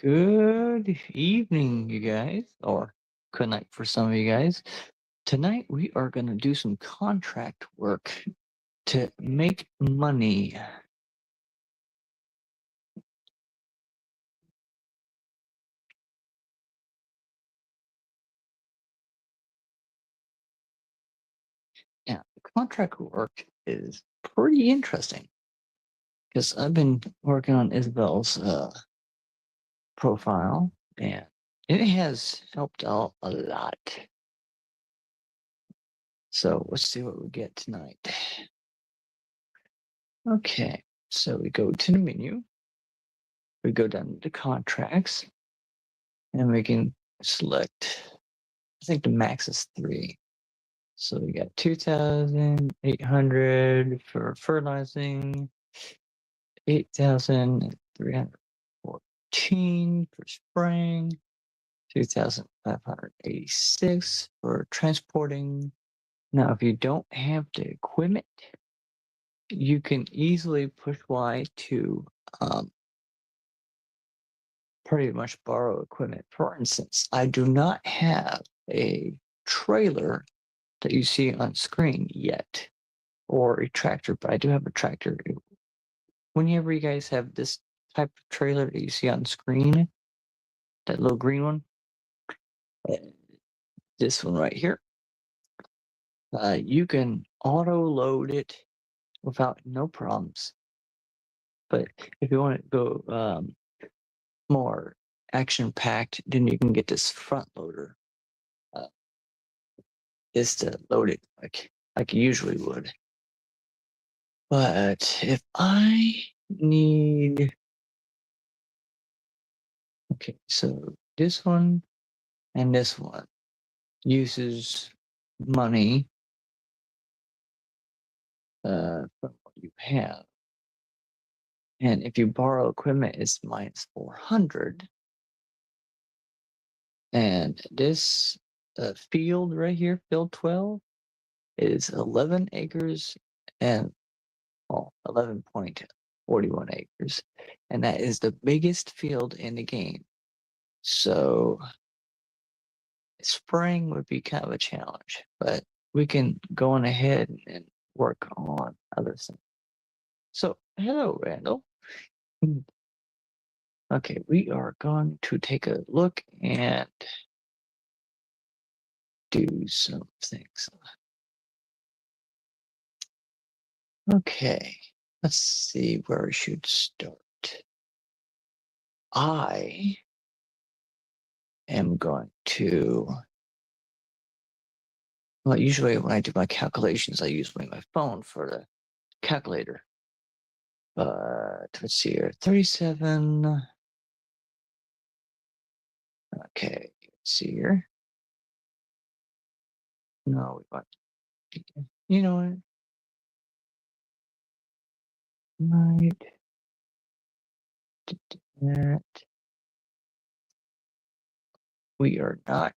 Good evening, you guys, or good night for some of you guys. Tonight we are going to do some contract work to make money. Yeah, contract work is pretty interesting because I've been working on Isabel's profile and it has helped out a lot. So let's see what we get tonight. Okay, so we go to the menu, we go down to contracts, and we can select, I think the max is 3. So we got 2,800 for fertilizing, 8,314 for spraying, 2,586 for transporting. Now, if you don't have the equipment, you can easily push Y to um, pretty much borrow equipment. For instance, I do not have a trailer that you see on screen yet, or a tractor, but I do have a tractor. Whenever you guys have this type of trailer that you see on screen, that little green one, uh, this one right here, you can auto load it without no problems. But if you want to go more action packed, then you can get this front loader. Uh, is to load it like you usually would. But if I need, okay, so this one and this one uses money from what you have. And if you borrow equipment, it's minus 400. And this field right here, field 12, is 11 acres and 11.41 acres. And that is the biggest field in the game. So spraying would be kind of a challenge, but we can go on ahead and work on other things. So, hello, Randall. Okay, we are going to take a look and do some things. Okay, let's see where we should start. I am going to, well, usually when I do my calculations, I use my phone for the calculator. But let's see here, 37. Okay, let's see here. No, we want, you know what? Might do that. We are not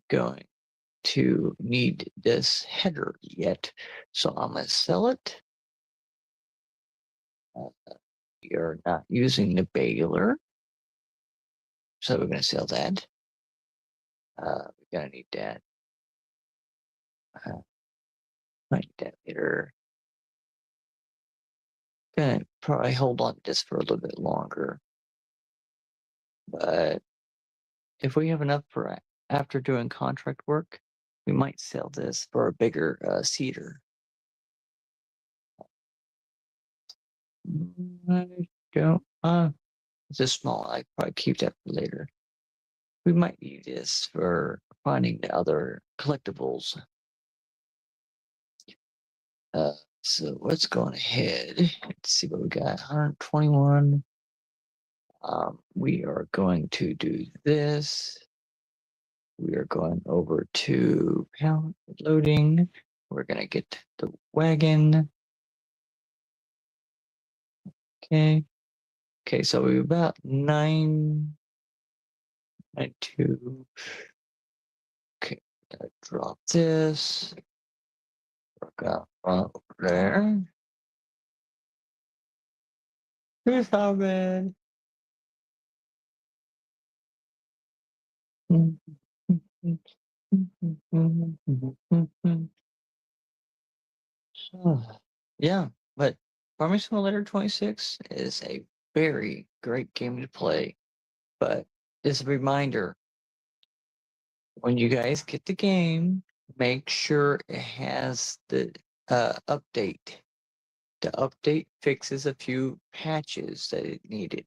going to need this header yet, so I'm going to sell it. We are not using the baler, so we're going to sell that. We're going to need that. Might need that later. Gonna probably hold on to this for a little bit longer. But if we have enough for after doing contract work, we might sell this for a bigger seeder. I don't. It's just small. I probably keep that for later. We might need this for finding the other collectibles. So let's go on ahead. Let's see what we got. 121. We are going to do this. We are going over to pallet loading. We're going to get the wagon. Okay. Okay, so we're about 992. Okay, gotta drop this. Work out over there. Here's how bad. Yeah, but Farming Simulator 26 is a very great game to play. But as a reminder, when you guys get the game, make sure it has the update. The update fixes a few patches that it needed.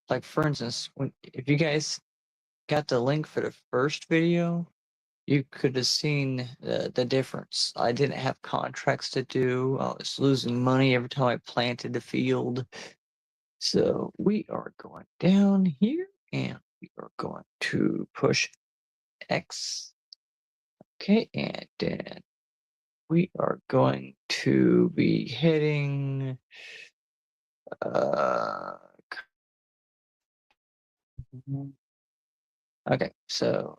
Like for instance, if you guys got the link for the first video, you could have seen the difference. I didn't have contracts to do. I was losing money every time I planted the field. So we are going down here and we are going to push X. Okay, and then we are going to be hitting okay, so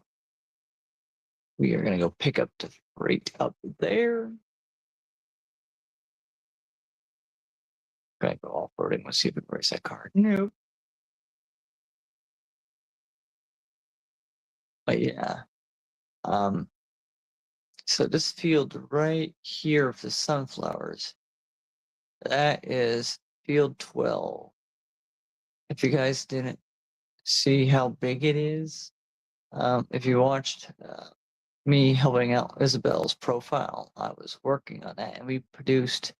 we are gonna go pick up the freight up there. Gonna go off-roading. Let's see if we can race that car. Nope. But yeah. So this field right here of the sunflowers, that is field 12. If you guys didn't see how big it is, if you watched me helping out Isabel's profile, I was working on that and we produced,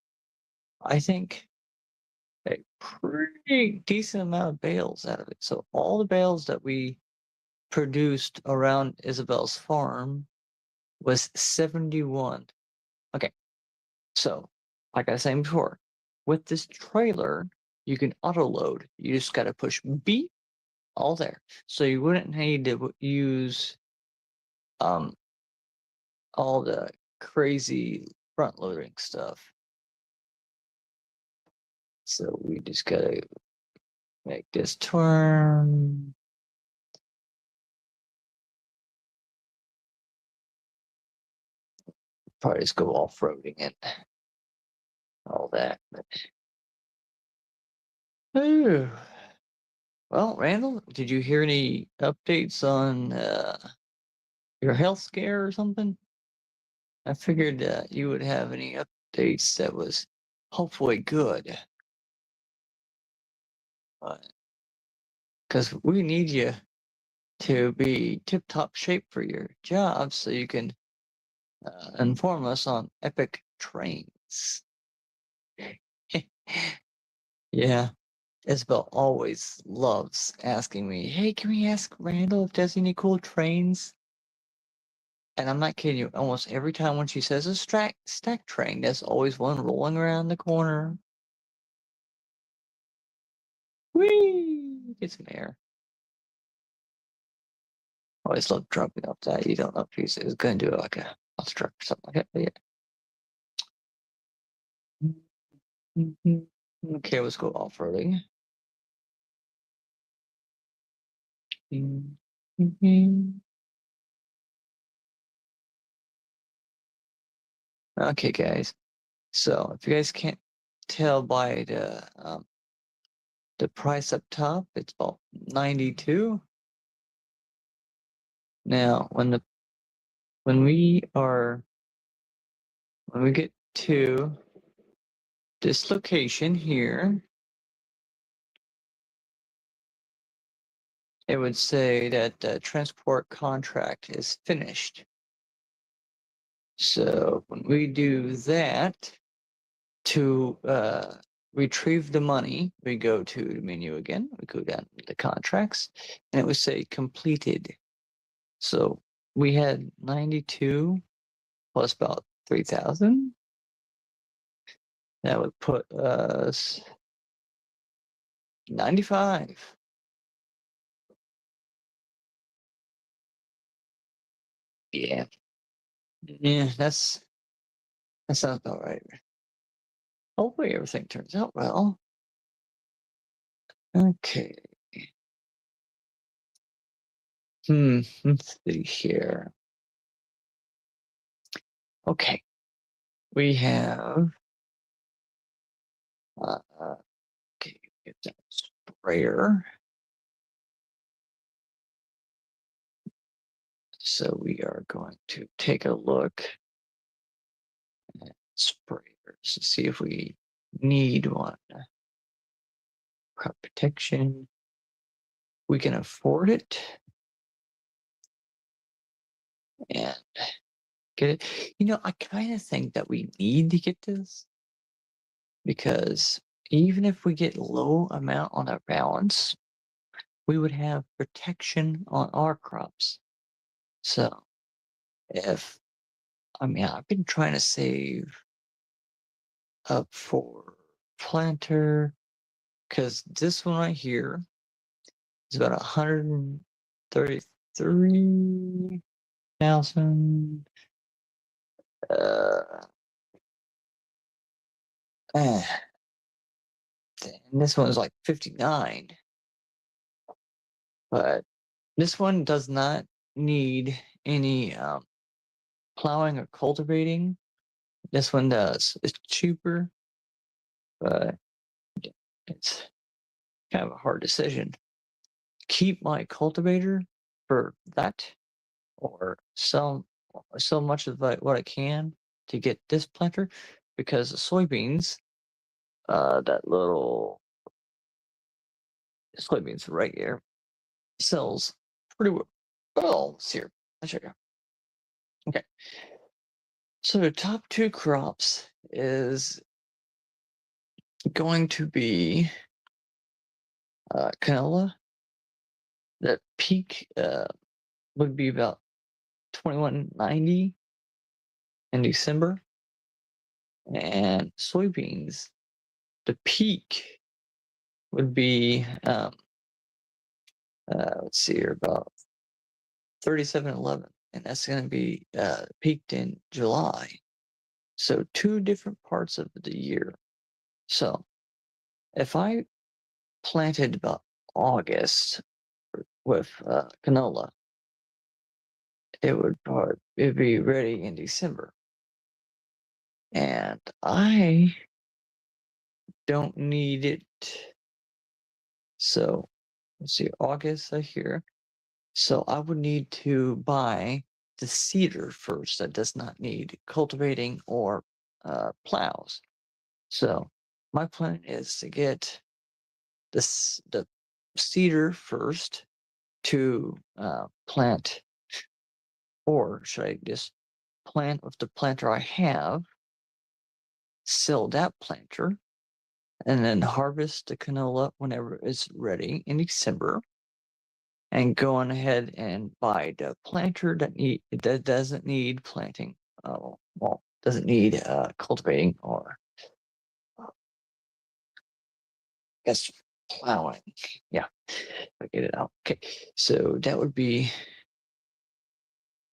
I think, a pretty decent amount of bales out of it. So all the bales that we produced around Isabel's farm was 71. Okay, so like I was saying before, with this trailer, you can auto load. You just got to push B, all there. So you wouldn't need to use all the crazy front loading stuff. So we just gotta make this turn. Probably just go off-roading and all that. But... Ooh. Well, Randall, did you hear any updates on your health scare or something? I figured you would have any updates that was hopefully good. Because we need you to be tip-top shape for your job so you can inform us on epic trains. Yeah, Isabel always loves asking me, hey, can we ask Randall if there's any cool trains? And I'm not kidding you, almost every time when she says a stack train, there's always one rolling around the corner. Whee! Get some air. I always love dropping off that. You don't know if he's going to do like a truck or something like that. But yeah. Okay, let's go off-roading. Okay, guys. So if you guys can't tell by the price up top, it's about 92. Now, when we get to this location here, it would say that the transport contract is finished. So when we do that, to retrieve the money, we go to the menu again, we go down to the contracts, and it would say completed. So we had 92 plus about 3,000. That would put us 95. Yeah. Yeah, that sounds about right. Hopefully everything turns out well. Okay. Let's see here. Okay. We have okay, get that sprayer. So we are going to take a look at sprayers to see if we need one. Crop protection. We can afford it and get it. I kind of think that we need to get this because even if we get low amount on our balance, we would have protection on our crops. So I've been trying to save up for planter because this one right here is about 133,000. Uh, and this one is like 59, but this one does not need any plowing or cultivating. This one does. It's cheaper, but it's kind of a hard decision. Keep my cultivator for that, or sell so much of what I can to get this planter, because the soybeans, that little soybeans right here, sells pretty well. Let's see here. I'll show you. Okay. So the top two crops is going to be canola. The peak would be about 2190 in December, and soybeans, the peak would be let's see here, about 3711, and that's going to be peaked in July. So two different parts of the year. So if I planted about August with canola, it'd be ready in December, and I don't need it. So let's see, August here. So I would need to buy the seeder first that does not need cultivating or plows. So my plan is to get the seeder first to plant, or should I just plant with the planter I have, sell that planter, and then harvest the canola whenever it's ready in December, and go on ahead and buy the planter that doesn't need planting. Doesn't need cultivating or guess plowing. Yeah, I get it out. Okay, so that would be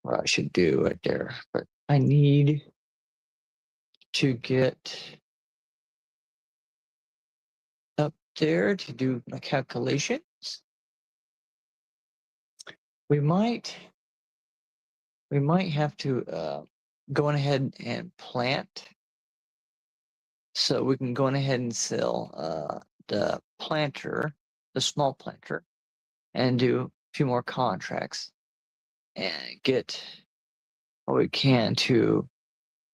what I should do right there. But I need to get up there to do my calculations. We might have to go on ahead and plant, so we can go on ahead and sell the planter, the small planter, and do a few more contracts and get what we can to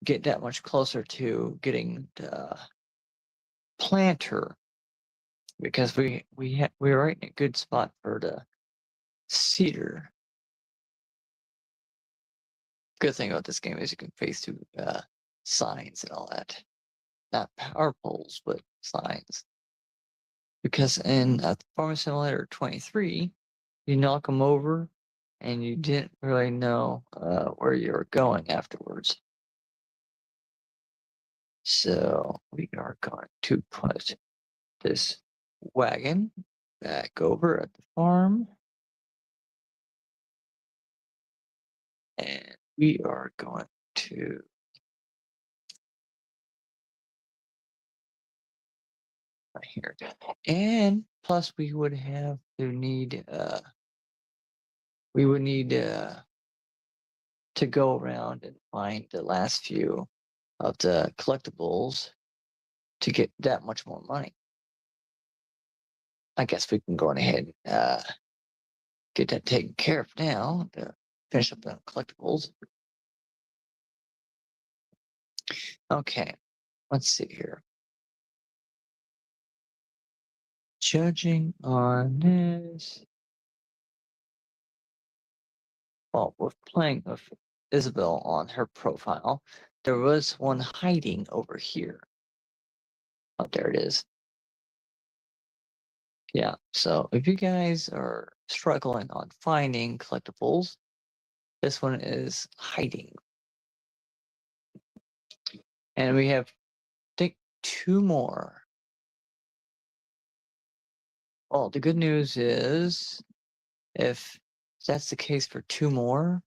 get that much closer to getting the planter, because we're right in a good spot for the seeder. Good thing about this game is you can face through signs and all that. Not power poles, but signs. Because in Farming Simulator 23, you knock them over and you didn't really know where you were going afterwards. So we are going to put this wagon back over at the farm. And we are going to right here. And plus we would need to go around and find the last few of the collectibles to get that much more money. I guess we can go on ahead and get that taken care of now. The finish up the collectibles. Okay, let's see here. Judging on this. Well, we're playing with Isabel on her profile. There was one hiding over here. Oh, there it is. Yeah, so if you guys are struggling on finding collectibles, this one is hiding. And we have, I think, 2 more. Well, the good news is, if that's the case for 2 more,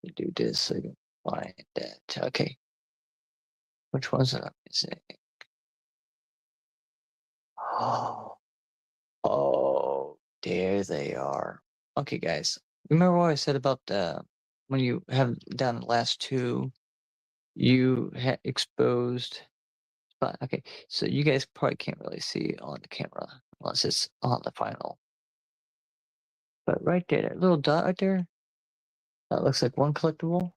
you do this so you can find that. Okay. Which ones are missing? Oh, there they are. Okay, guys. Remember what I said about when you have down the last 2, you had exposed. But okay, so you guys probably can't really see on the camera unless it's on the final. But right there, that little dot right there, that looks like one collectible.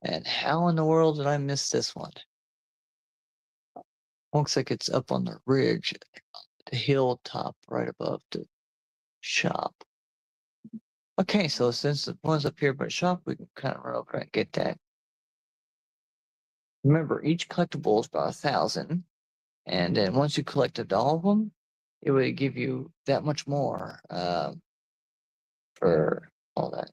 And how in the world did I miss this one? Looks like it's up on the ridge, the hilltop right above the shop. Okay, so since the one's up here by the shop, we can kind of run over and get that. Remember, each collectible is about 1,000, and then once you collected all of them, it would give you that much more for all that.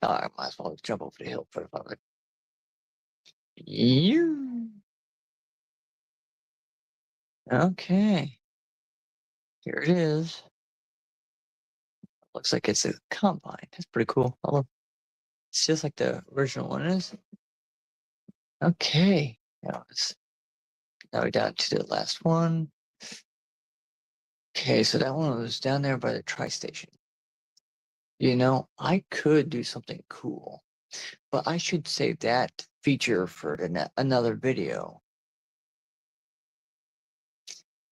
I might as well jump over the hill for the fun of it. You. Okay. Here it is. Looks like it's a combine. That's pretty cool. It's just like the original one is. Okay. Now we're down to the last one. Okay, so that one was down there by the tri-station. You know, I could do something cool, but I should save that feature for another video.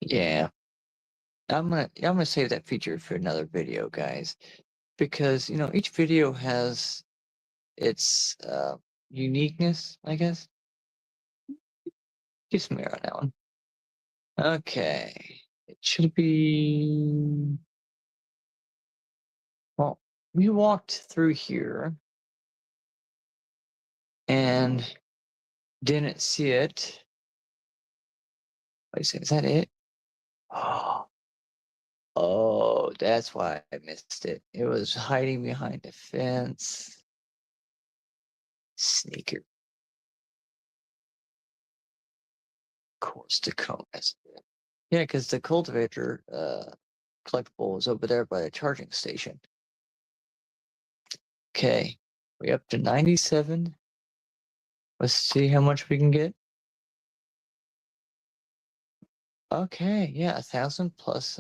Yeah, I'm gonna save that feature for another video, guys, because you know each video has its uniqueness, I guess. Give some air on that one. Okay, it should be. Well, we walked through here and didn't see it. Wait a second, is that it? Oh, that's why I missed it. It was hiding behind a fence. Sneaker. Of course, Tacoma. Yeah, because the cultivator collectible was over there by the charging station. Okay, we up to 97. Let's see how much we can get. Okay, yeah, 1,000 plus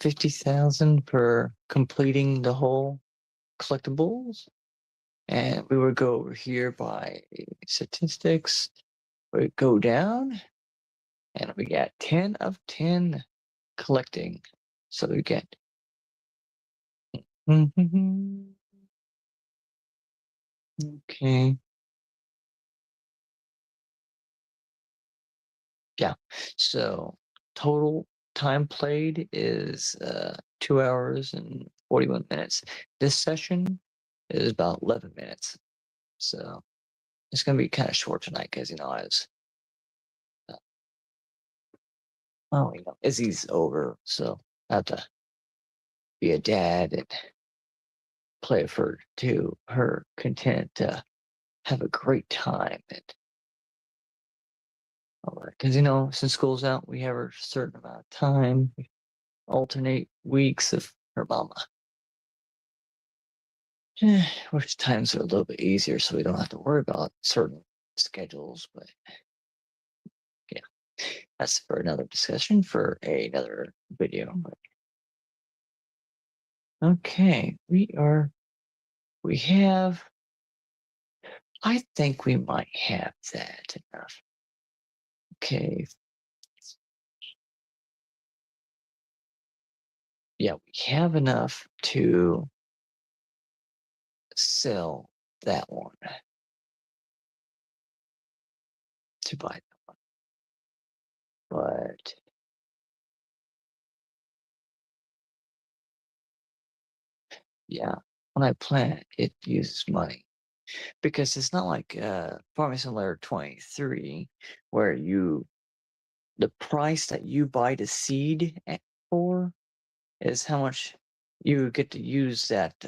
50,000 for completing the whole collectibles. And we would go over here by statistics. We go down, and we got 10 of 10 collecting. So we get. Okay. Yeah. So total time played is 2 hours and 41 minutes. This session is about 11 minutes. So it's going to be kind of short tonight because, you know, I was. Oh, you know, Izzy's over. So I have to be a dad and play for to her content to have a great time. And because, you know, since school's out, we have a certain amount of time, we alternate weeks of her mama. Which times are a little bit easier, so we don't have to worry about certain schedules. But yeah, that's for another discussion for another video. Okay, we have I think we might have that enough. Okay. Yeah, we have enough to sell that one, to buy that one. But yeah, when I plant, it uses money because it's not like Farming Simulator 23 where the price that you buy the seed for is how much you get to use that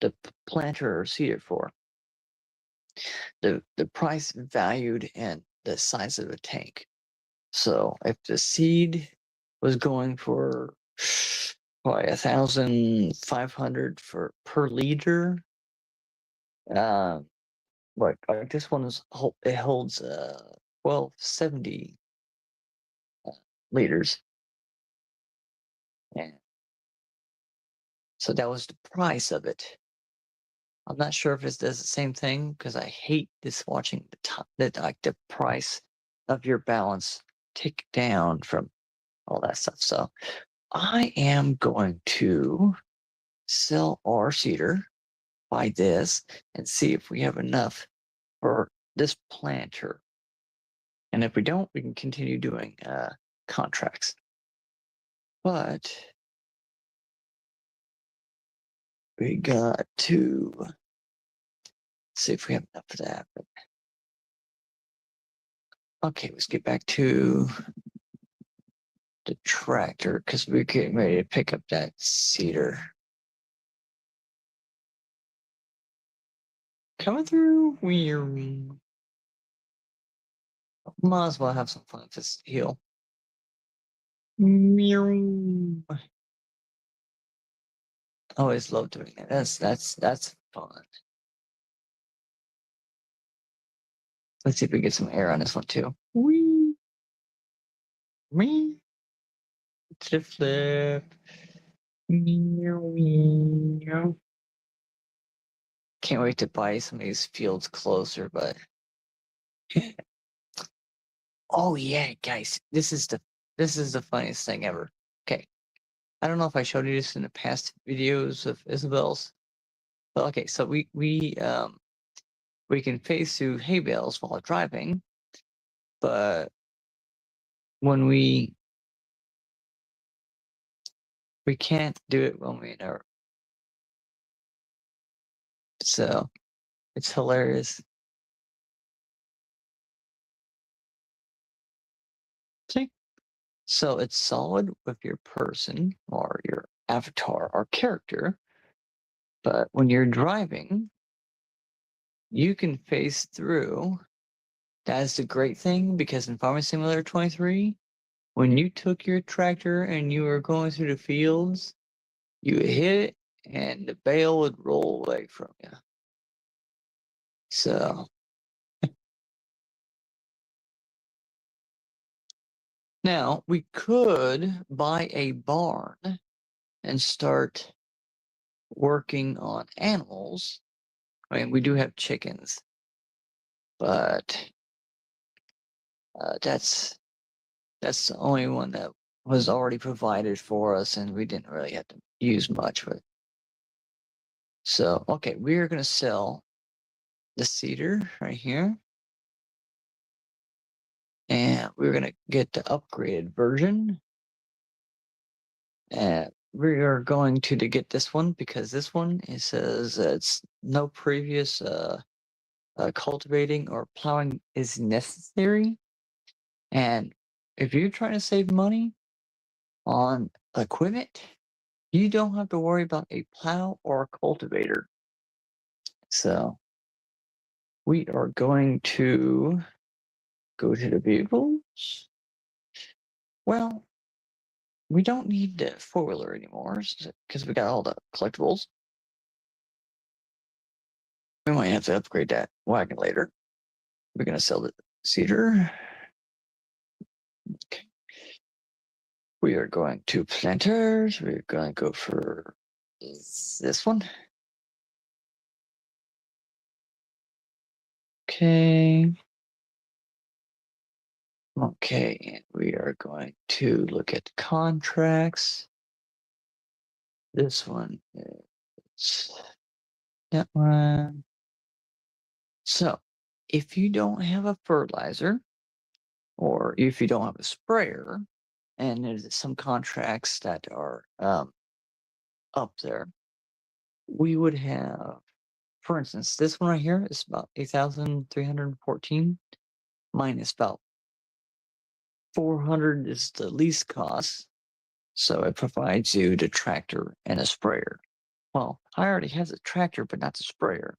the planter or seeder for. The price valued in the size of the tank. So if the seed was going for probably 1,500 for per liter, like this one is it holds 1,270 liters, and so that was the price of it. I'm not sure if it does the same thing because I hate this watching the price of your balance tick down from all that stuff. So I am going to sell our cedar, buy this, and see if we have enough for this planter. And if we don't, we can continue doing contracts. But we got to see if we have enough for that. But, okay, let's get back to the tractor because we're getting ready to pick up that cedar. Coming through, we might as well have some fun with this hill. Always love doing that. That's fun. Let's see if we get some air on this one too. Wee. Me. To the flip. Can't wait to buy some of these fields closer, but oh yeah, guys, this is the funniest thing ever. Okay. I don't know if I showed you this in the past videos of Isabel's. But okay, so we can phase through hay bales while driving, but when we can't do it when we are. So it's hilarious. See? So it's solid with your person or your avatar or character, but when you're driving, you can phase through. That's the great thing because in Farming Simulator 23, when you took your tractor and you were going through the fields, you would hit it and the bale would roll away from you. So now we could buy a barn and start working on animals. I mean, we do have chickens, but that's the only one that was already provided for us, and we didn't really have to use much of it. So, okay, we are going to sell the cedar right here. And we're going to get the upgraded version. And we are going to get this one because this one, it says it's no previous cultivating or plowing is necessary. And if you're trying to save money on equipment, you don't have to worry about a plow or a cultivator. So we are going to go to the vehicles. Well, we don't need the four-wheeler anymore because we got all the collectibles. We might have to upgrade that wagon later. We're going to sell the cedar. Okay. We are going to planters. We're going to go for this one. Okay. Okay, and we are going to look at contracts. This one is that one. So, if you don't have a fertilizer, or if you don't have a sprayer, and there's some contracts that are up there, we would have, for instance, this one right here is about 8,314. Mine is about 400 is the least cost. So it provides you the tractor and a sprayer. Well, I already have the tractor, but not the sprayer.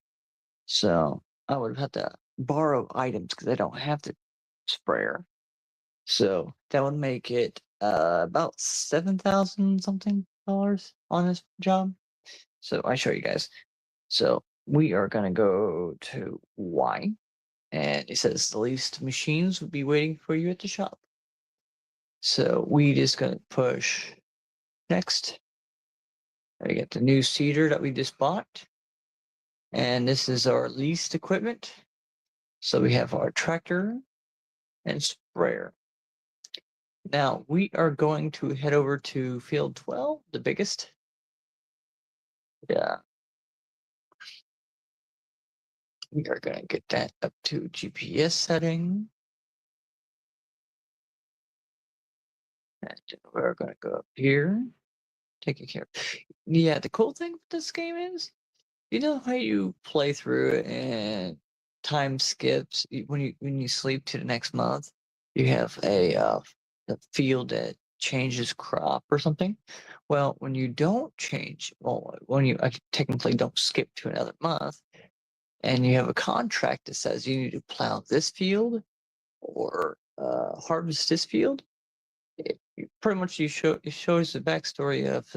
So I would have to borrow items because I don't have the sprayer. So that would make it about 7,000 something dollars on this job. So I show you guys. So we are gonna go to Y, and it says the least machines will be waiting for you at the shop. So we just gonna push next. I get the new seeder that we just bought. And this is our leased equipment. So we have our tractor and sprayer. Now we are going to head over to field 12, the biggest. Yeah. We are going to get that up to GPS setting. And we're going to go up here. Take care. Yeah, the cool thing with this game is, you know how you play through it and time skips when you sleep to the next month? You have a field that changes crop or something. Well, when you don't change, well, when you technically don't skip to another month, and you have a contract that says you need to plow this field or harvest this field, pretty much it shows the backstory of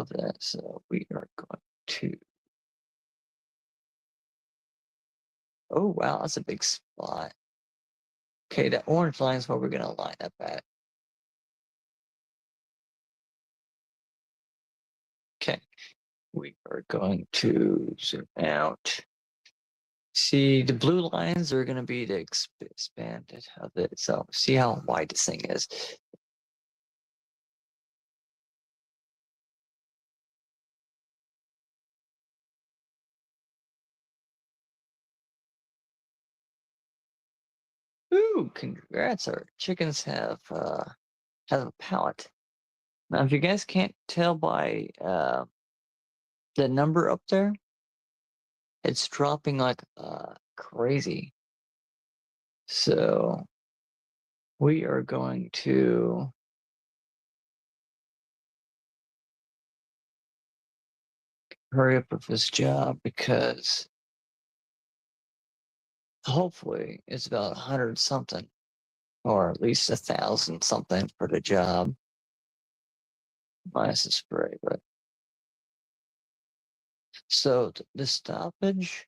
that. So we are going to. Oh wow, that's a big spot. Okay, that orange line is where we're gonna line up at. Okay, we are going to zoom out. See, the blue lines are gonna be the expanded of it. So see how wide this thing is. Ooh, congrats! Our chickens have a pallet. Now, if you guys can't tell by the number up there, it's dropping like crazy. So we are going to hurry up with this job because hopefully it's about 100 something, or at least 1,000 something for the job, minus the spray. But so the stoppage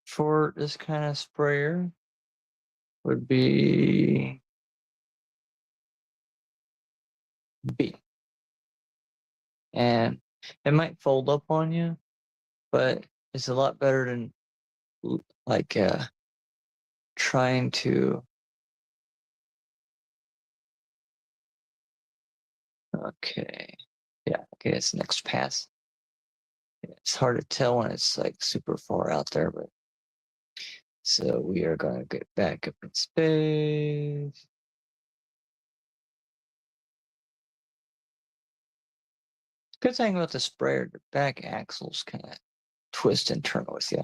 for this kind of sprayer would be B, and it might fold up on you, but it's a lot better than like trying to. Okay, yeah, okay, it's next pass. It's hard to tell when it's like super far out there, but so we are going to get back up in space. Good thing about the sprayer, the back axles kind of twist and turn with you.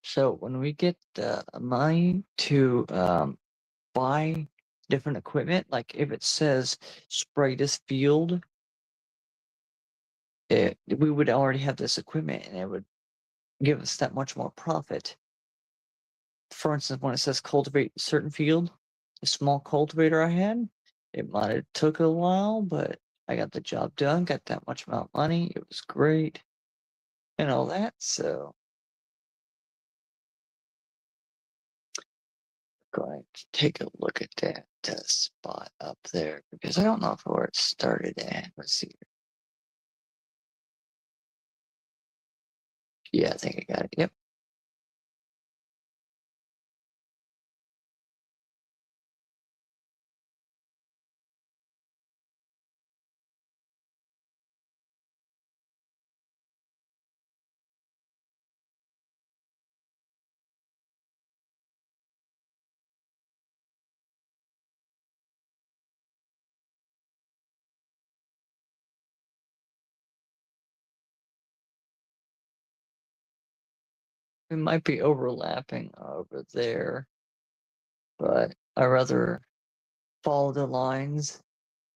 So when we get the money to buy different equipment, like if it says spray this field, we would already have this equipment and it would give us that much more profit. For instance, when it says cultivate a certain field, a small cultivator I had, it might have took a while, but I got the job done, got that much amount of money. It was great. and all that. So going to take a look at that spot up there because I don't know where it started at. Let's see. Yeah, I think I got it. Yep. It might be overlapping over there, but I rather follow the lines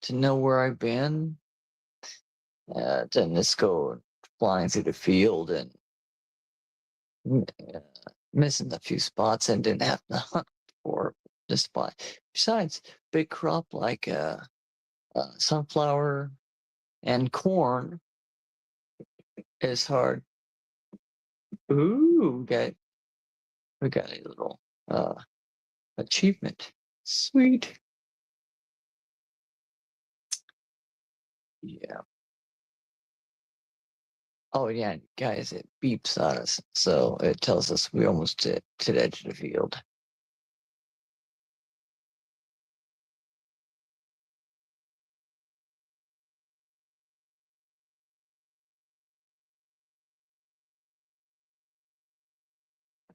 to know where I've been than just go flying through the field and uh, missing a few spots and didn't have to hunt for the spot. Besides, big crop like sunflower and corn is hard. Ooh, we got a little achievement. Sweet. Yeah. Oh yeah, guys, it beeps at us, so it tells us we almost to the edge of the field.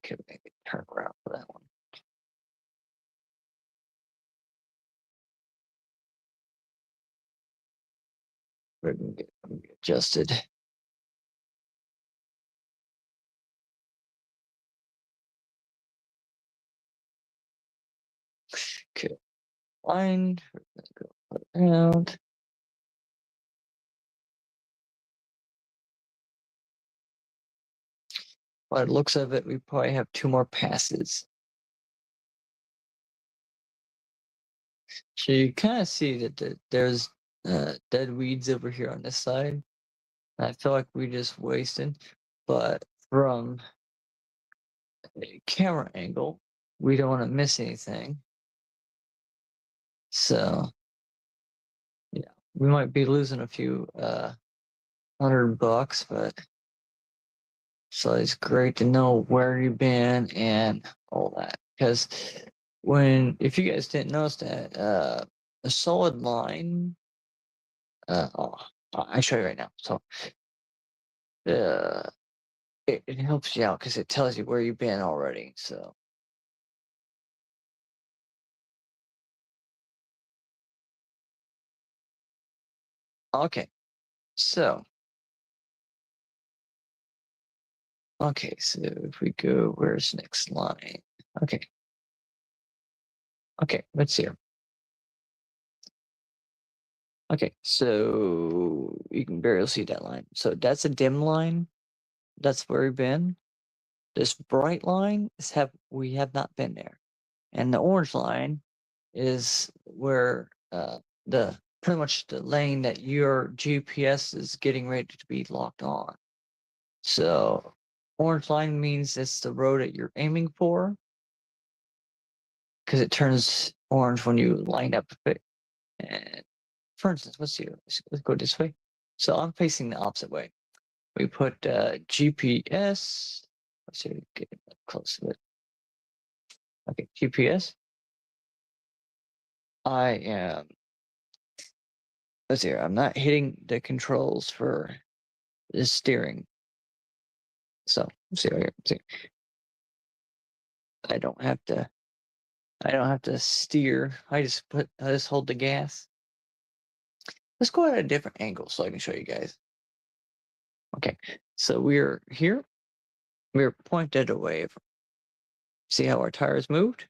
Okay, maybe turn around for that one. We're gonna get adjusted. Okay, line. We're gonna go around. By the looks of it, we probably have 2 more passes. So you kind of see that there's dead weeds over here on this side. I feel like we just wasted, but from a camera angle, we don't want to miss anything. So yeah, we might be losing a few $100, but so it's great to know where you've been and all that. Because if you guys didn't notice that, a solid line, oh, I show you right now. So uh, it helps you out because it tells you where you've been already. So okay, so okay, so if we go, where's next line? Okay, okay, let's see. Okay, so you can barely see that line. So that's a dim line. That's where we've been. This bright line is we have not been there, and the orange line is where the pretty much the lane that your GPS is getting ready to be locked on. So orange line means it's the road that you're aiming for because it turns orange when you line up with it. And for instance, let's go this way. So I'm facing the opposite way. We put GPS. Let's see, get close to it. Okay, GPS. I am. Let's see. I'm not hitting the controls for the steering. So let's see right here. See, I don't have to. I don't have to steer. I just hold the gas. Let's go at a different angle so I can show you guys. Okay, so we're here. We're pointed away. See how our tires moved?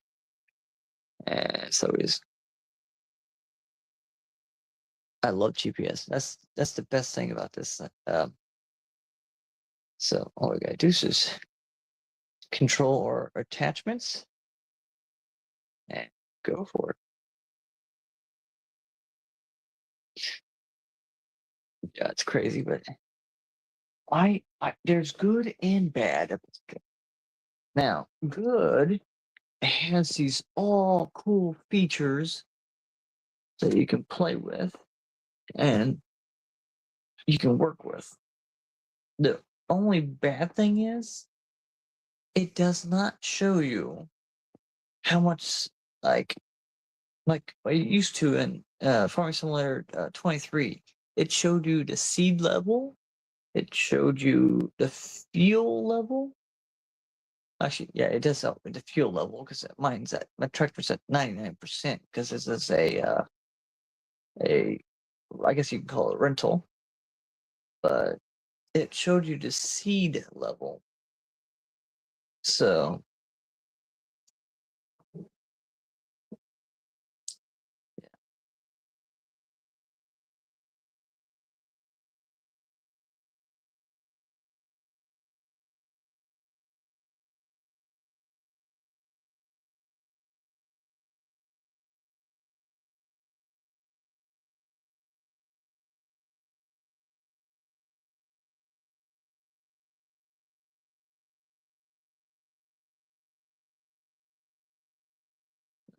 And so is. I love GPS. That's the best thing about this. So all we gotta do is just control our attachments and go for it. Yeah, it's crazy, but I there's good and bad. Now, good has these all cool features that you can play with and you can work with. The only bad thing is it does not show you how much like I used to in Farming Simulator 23. It showed you the seed level. It showed you the fuel level. Actually, yeah, it does help with the fuel level because mine's at my tractor's at 99% because this is a I guess you can call it rental, but it showed you the seed level. So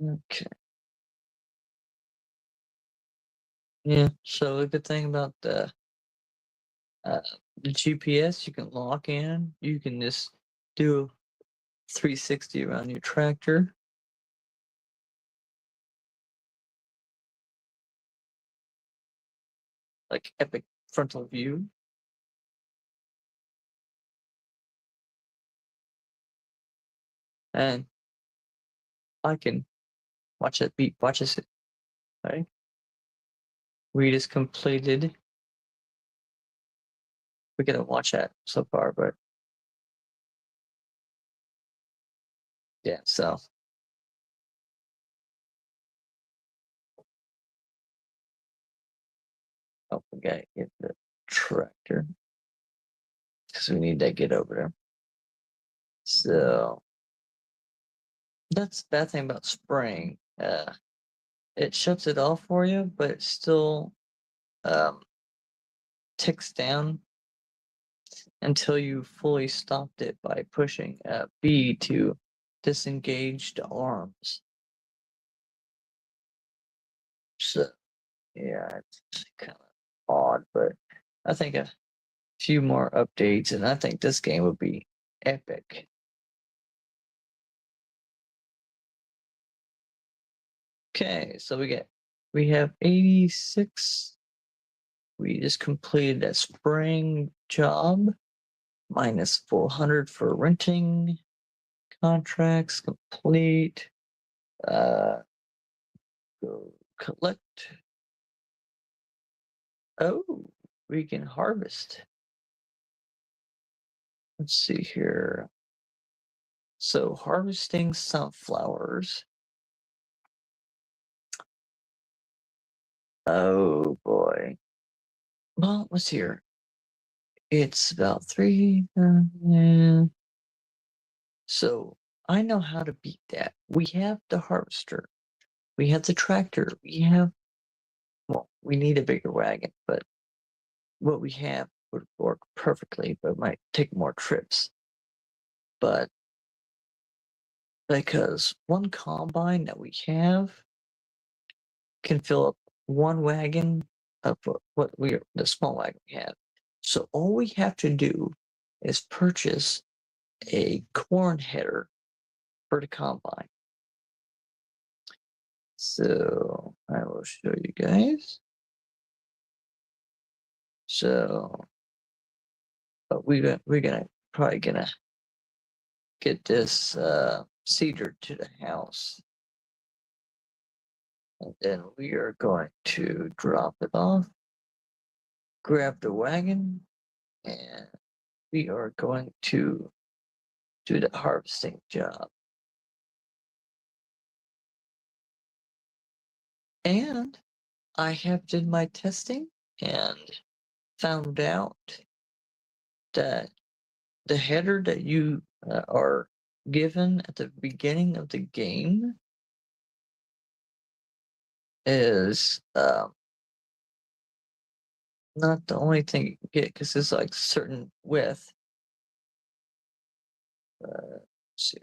okay, yeah. So the good thing about uh, the GPS, you can lock in. You can just do 360 around your tractor. Like epic frontal view. And I can watch it beat, watch this. Right? We just completed. We gotta watch that so far, but yeah, so oh, we gotta get the tractor because we need to get over there. So that's the bad thing about spraying. It shuts it off for you, but it still um, ticks down until you fully stopped it by pushing B to disengage the arms. So yeah, it's kind of odd, but I think a few more updates, and I think this game would be epic. Okay, so we have 86. We just completed that spring job. Minus 400 for renting. Contracts complete. Go collect. Oh, we can harvest. Let's see here. So harvesting sunflowers. Oh boy. Well, let's hear. It's about 3. So I know how to beat that. We have the harvester. We have the tractor. Well, we need a bigger wagon, but what we have would work perfectly, but might take more trips. But because one combine that we have can fill up one wagon of the small wagon we have. So all we have to do is purchase a corn header for the combine. So I will show you guys. So we're gonna probably gonna get this cedar to the house. And then we are going to drop it off, grab the wagon, and we are going to do the harvesting job. And I have did my testing and found out that the header that you are given at the beginning of the game is not the only thing you can get because it's like certain width. Let's see.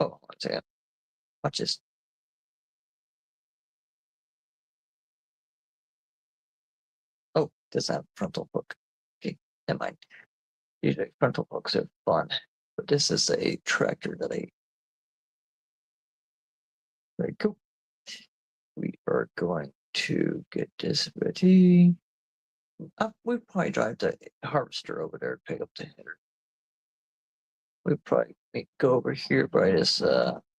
Oh, one second. Watch this. Oh, doesn't have frontal hook. Okay, never mind. Usually frontal hooks are fun, but this is a tractor that I. Very cool. We are going to get this ready. We probably drive the harvester over there to pick up the header. We probably go over here by this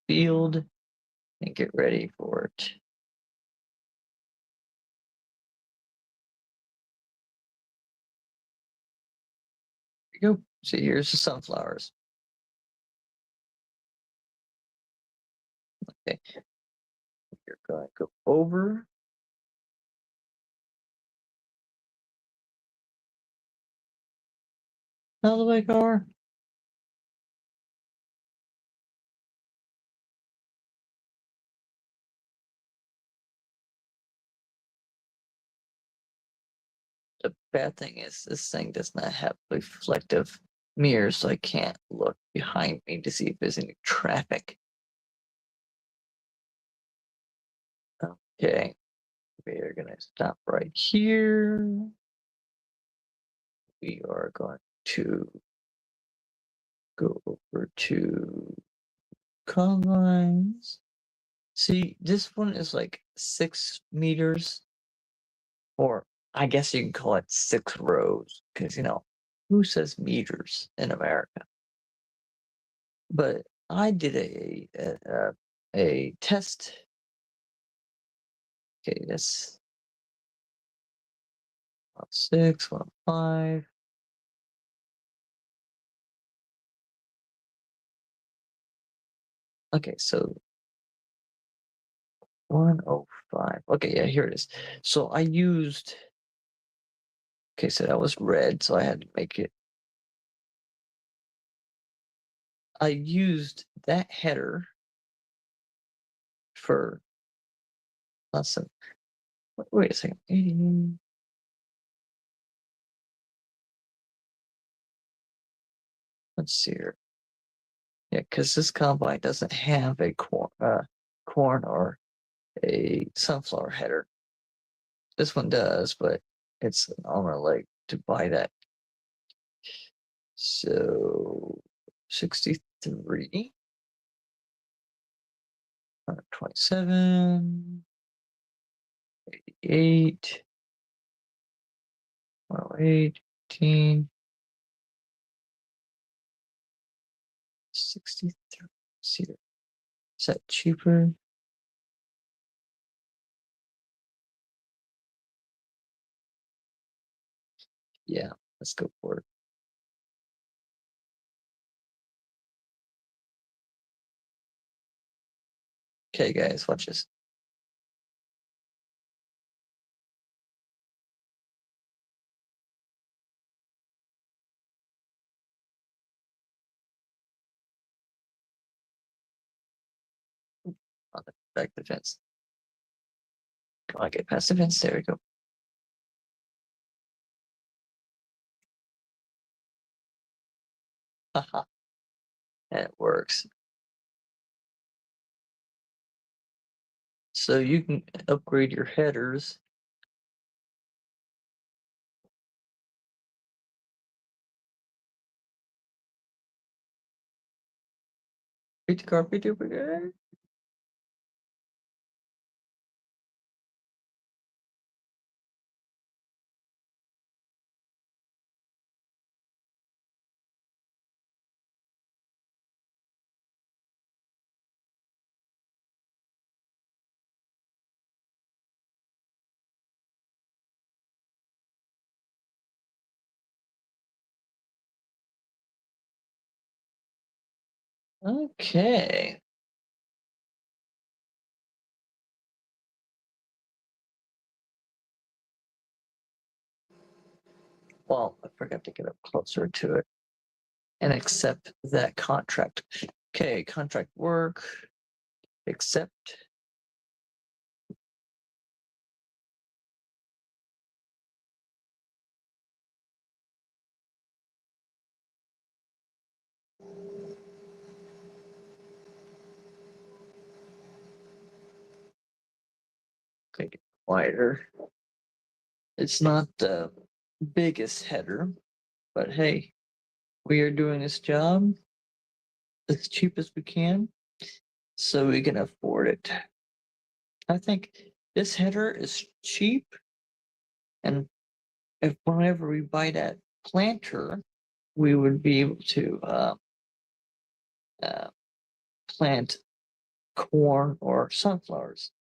field and get ready for it. Here we go. See, here's the sunflowers. Okay. You're going to go over. Out of the way, car. The bad thing is this thing does not have reflective mirrors, so I can't look behind me to see if there's any traffic. Okay, we are going to stop right here. We are going to go over to combines. See, this one is like 6 meters, or I guess you can call it 6 rows, because who says meters in America? But I did a test. Okay, this 6, 105. Okay, so 105. Okay, yeah, here it is. So I used. Okay, so that was red, so I had to make it. I used that header for lesson. Wait a second. 80. Let's see here. Yeah, because this combine doesn't have a corn or a sunflower header. This one does, but it's an arm and a leg to buy that. So 63, 127, 88, 108, 18, 63. See, is that cheaper? Yeah, let's go for it. Okay, guys, watch this. On the back of the fence. Come on, get past the fence. There we go. Haha. And it works. So you can upgrade your headers. Beat the car, beat the car. Okay. Well, I forgot to get up closer to it and accept that contract. Okay, contract work. Accept. make it wider. It's not the biggest header, but hey, we are doing this job as cheap as we can, so we can afford it. I think this header is cheap, and if whenever we buy that planter, we would be able to uh, plant corn or sunflowers.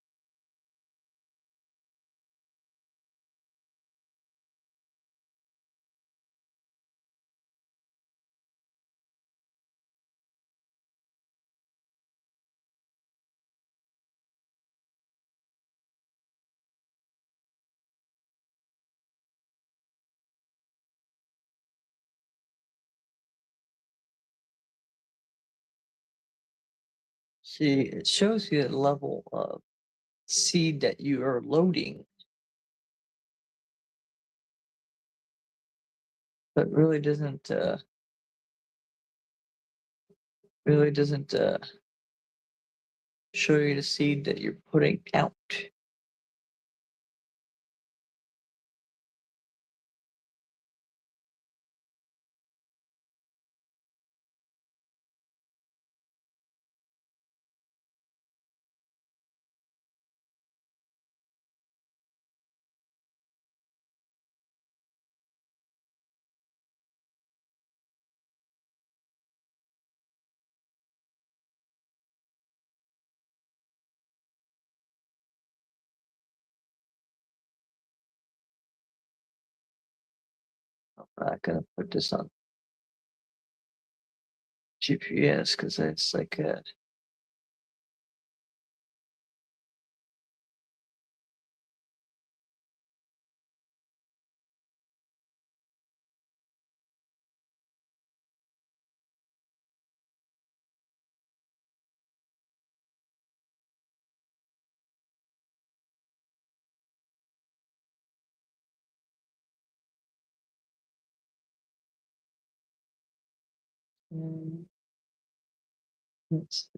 See, it shows you the level of seed that you are loading, but really doesn't show you the seed that you're putting out. I'm not gonna put this on GPS because it's like a mm, let's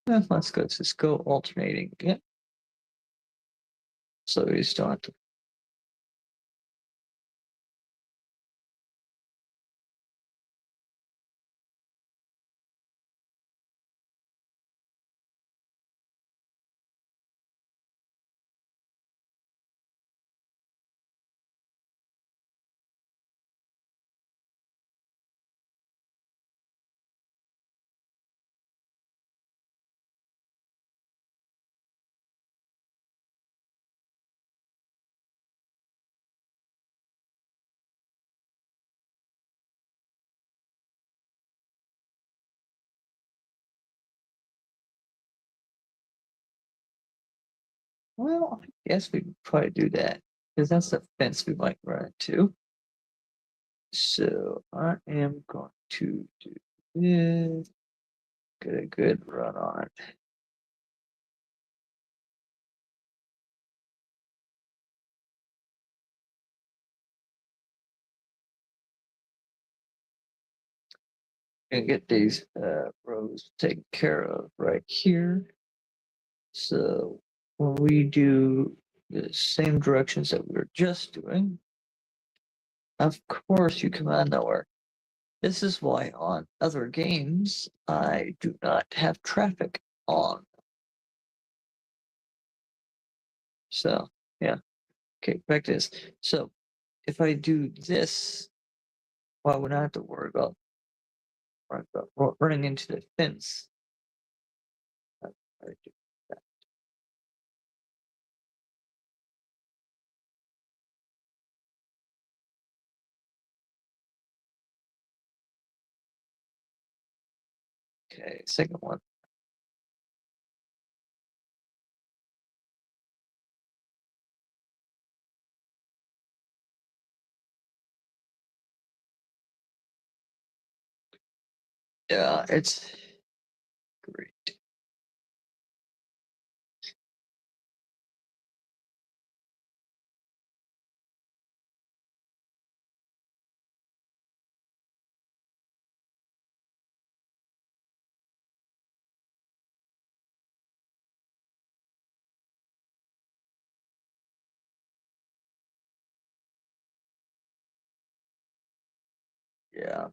let's go. Let's just go alternating. Yeah. So we start. Well, I guess we could probably do that because that's the fence we might run into. So I am going to do this. Get a good run on it. And get these rows taken care of right here. So when we do the same directions that we were just doing, of course you come out of nowhere. This is why on other games I do not have traffic on. So yeah, okay, back to this. So if I do this, well, I would not have to worry about running into the fence. Okay, second one. Yeah, it's great. Yeah.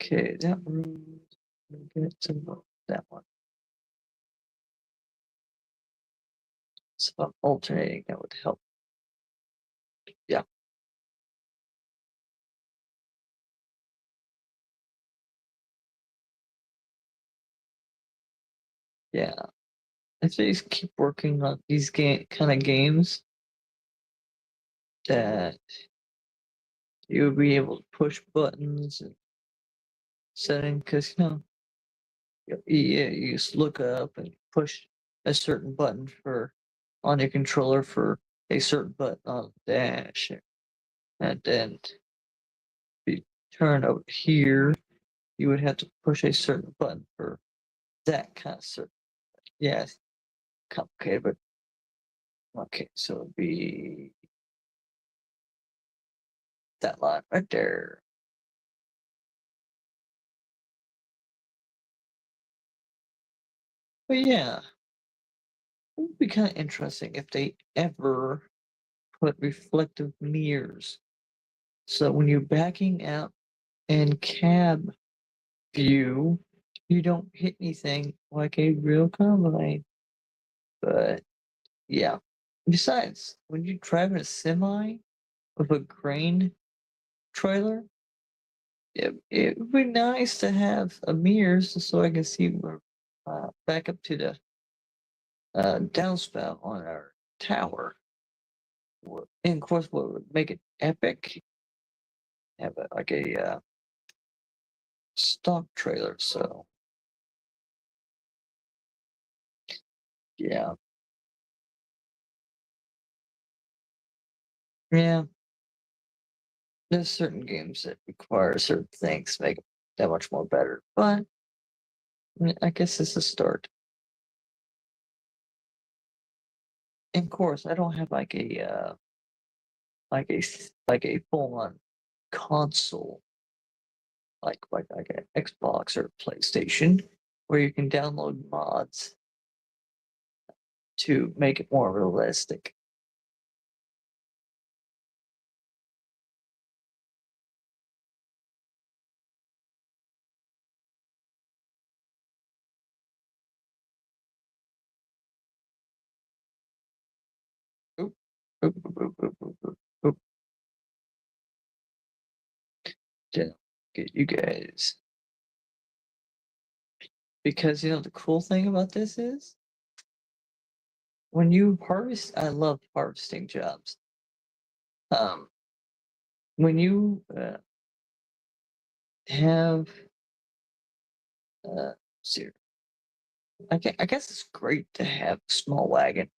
Okay, that room. Get to that one. So if I'm alternating, that would help. Yeah. Yeah. If they just keep working on these kind of games, that you'll be able to push buttons and setting, because you just look up and push a certain button for on your controller for a certain button on the dash, and then if you turn over here, you would have to push a certain button for that kind of certain. Yeah, it's complicated, but okay. So it'd be that line right there. But yeah, it would be kind of interesting if they ever put reflective mirrors. So when you're backing out in cab view, you don't hit anything like a real combine. But yeah. Besides, when you're driving a semi with a grain trailer, it would be nice to have a mirror so I can see where back up to the downspout on our tower. And of course, what would make it epic, have like a stock trailer. So yeah, yeah. There's certain games that require certain things to make it that much more better. But I guess it's a start. And of course, I don't have like a full on console like an Xbox or PlayStation where you can download mods to make it more realistic. Oop, oop, oop, oop, oop, oop, oop, oop. Didn't get you guys. Because the cool thing about this is when you harvest, I love harvesting jobs. Um, when you have see, I guess it's great to have a small wagon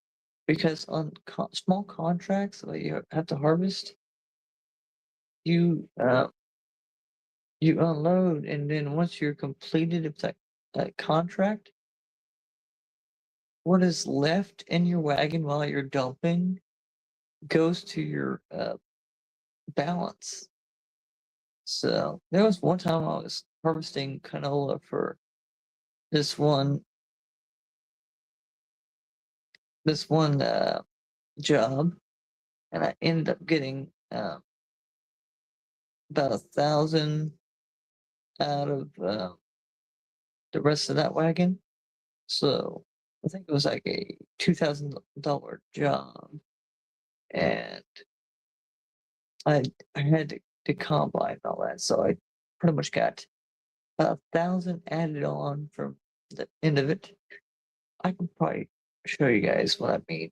because on small contracts that you have to harvest, you you unload, and then once you're completed with that contract, what is left in your wagon while you're dumping goes to your balance. So there was one time I was harvesting canola for this one this one job, and I ended up getting about 1,000 out of the rest of that wagon. So I think it was like a $2,000 job, and I had to combine all that, so I pretty much got 1,000 added on from the end of it. I can probably show you guys what I mean.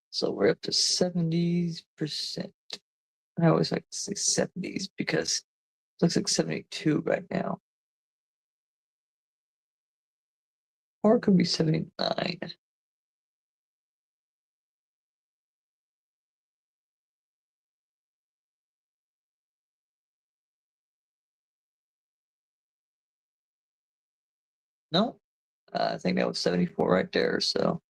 So we're up to 70%. I always like to say 70s because it looks like 72 right now. Or it could be 79. No, I think that was 74 right there. So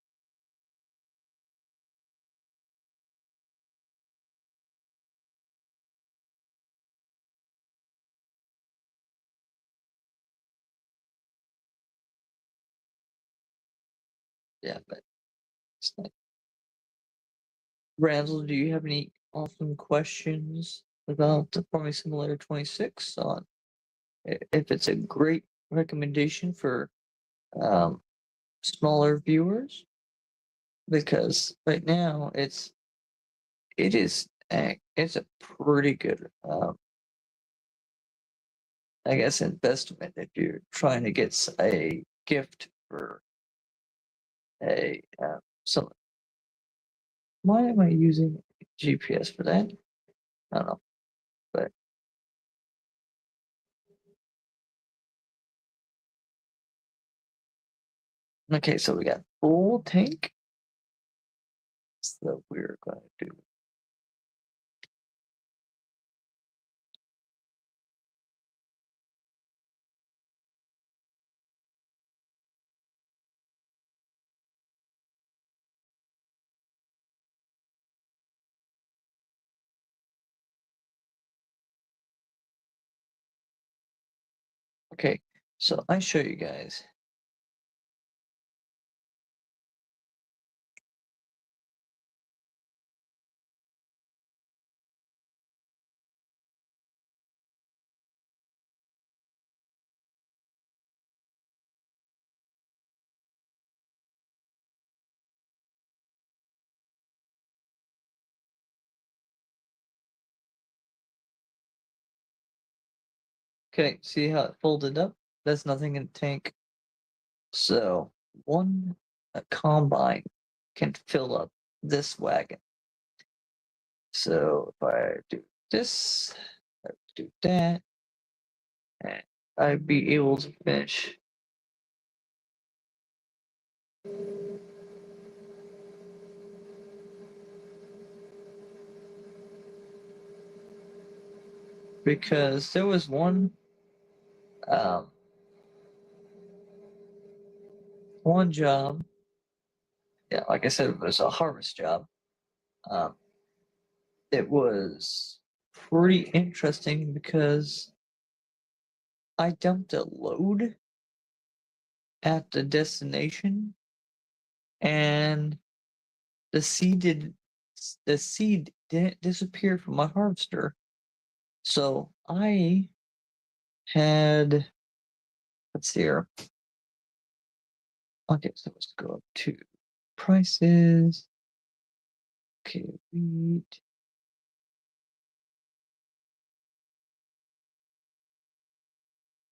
yeah, but it's not. Razzle, do you have any awesome questions about the Farming Simulator 26 on if it's a great recommendation for smaller viewers? Because right now it's a pretty good I guess investment if you're trying to get a gift for a some. Why am I using GPS for that? I don't know, but okay. So we got full tank. So we're going to do. Okay, so I show you guys. Okay, see how it folded up? There's nothing in the tank. So one combine can fill up this wagon. So if I do this, I do that, and I'd be able to finish. Because there was um, one job, yeah, like I said, it was a harvest job. Um, it was pretty interesting because I dumped a load at the destination, and the seed didn't disappear from my harvester. So I had, let's see here. Okay, so let's go up to prices. Okay, wheat.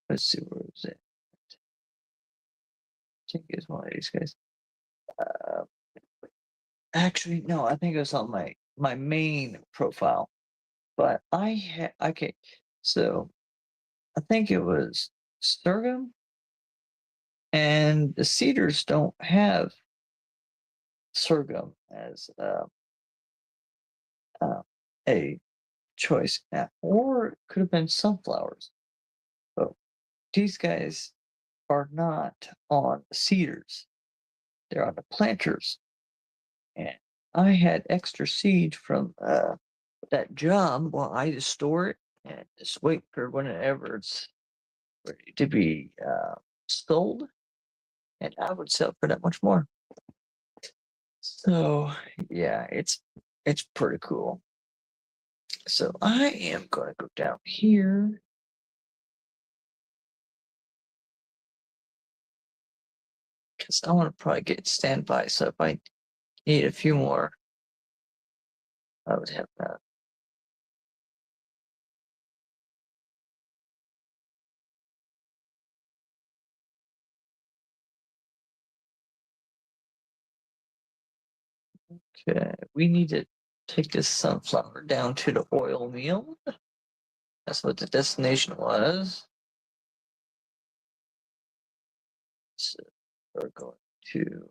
Let's see, where is it? I think it's one of these guys. Uh, Actually, no, I think it was on my main profile. But I had okay, so I think it was sorghum, and the cedars don't have sorghum as uh, a choice, or it could have been sunflowers. But these guys are not on the cedars; they're on the planters. And I had extra seed from that job. Well, I just store it and just wait for whenever it's ready to be sold, and I would sell for that much more. So yeah, it's pretty cool. So I am going to go down here. Because I want to probably get standby. So if I need a few more, I would have that. Okay, we need to take this sunflower down to the oil mill. That's what the destination was. So we're going to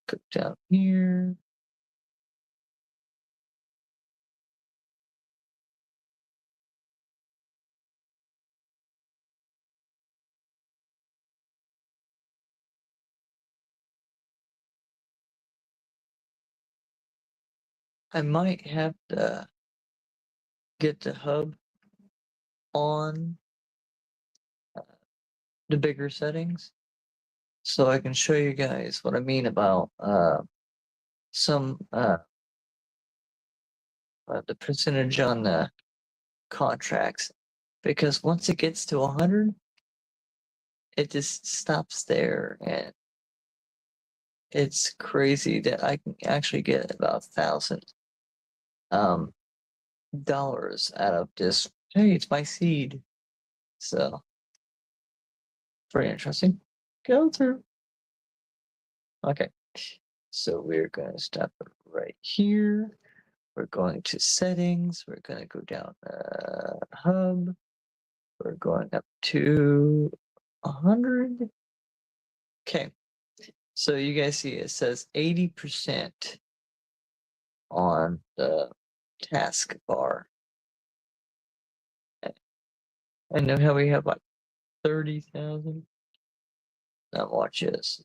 go down here. I might have to get the hub on the bigger settings so I can show you guys what I mean about some the percentage on the contracts, because once it gets to 100, it just stops there, and it's crazy that I can actually get about $1,000 out of this. Hey, it's my seed, so pretty interesting. Go through. Okay, so we're gonna stop it right here. We're going to settings. We're gonna go down hub. We're going up to 100. Okay, so you guys see it says 80% on the task bar. And know how we have like 30,000? Now watch this.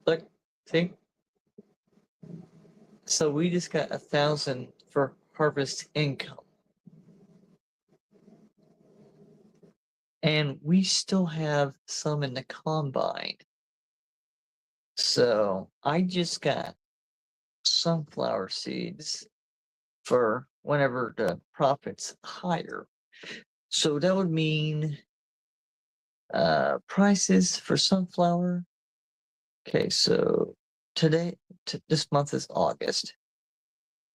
Look, see? So we just got 1,000 for harvest income. And we still have some in the combine. So I just got sunflower seeds for whenever the profit's higher. So that would mean prices for sunflower. Okay, so this month is August.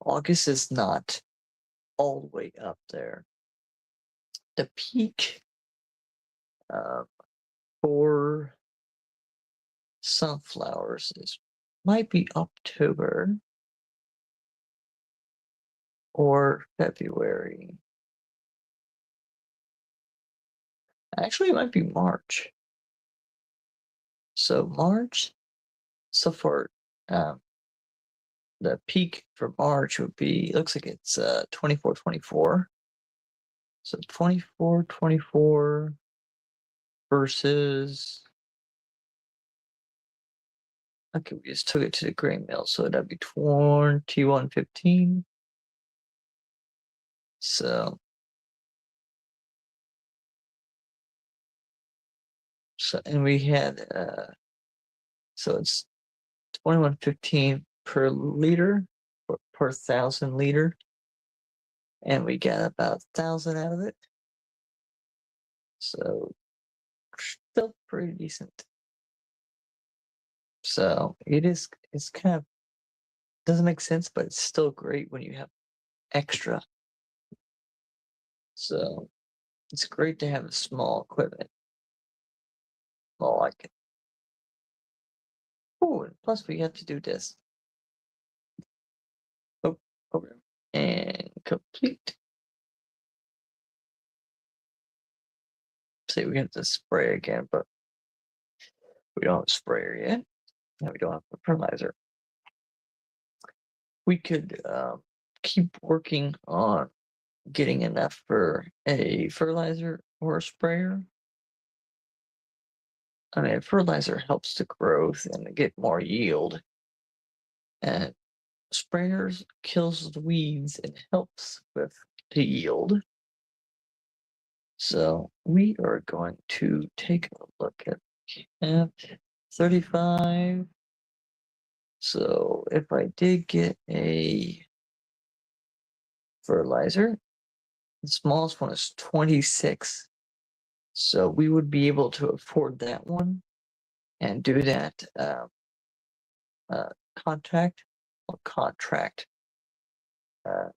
August is not all the way up there. The peak for sunflowers might be October or February. Actually, it might be March. So March. So for the peak for March would be, looks like it's 24-24. So 24-24 versus, okay, we just took it to the grain mill, so that'd be 21-15. So and we had so it's 21.15 per liter, per 1,000 liter, and we got about 1,000 out of it. So still pretty decent. So it's kind of doesn't make sense, but it's still great when you have extra. So it's great to have a small equipment. I like it. Oh, and plus we have to do this. Oh, over and complete. See, we have to spray again, but we don't have a sprayer yet. And we don't have a fertilizer. We could keep working on getting enough for a fertilizer or a sprayer. I mean, fertilizer helps the growth and get more yield, and sprayers kills the weeds and helps with the yield. So we are going to take a look at camp 35. So if I did get a fertilizer, the smallest one is 26. So we would be able to afford that one and do that contract. I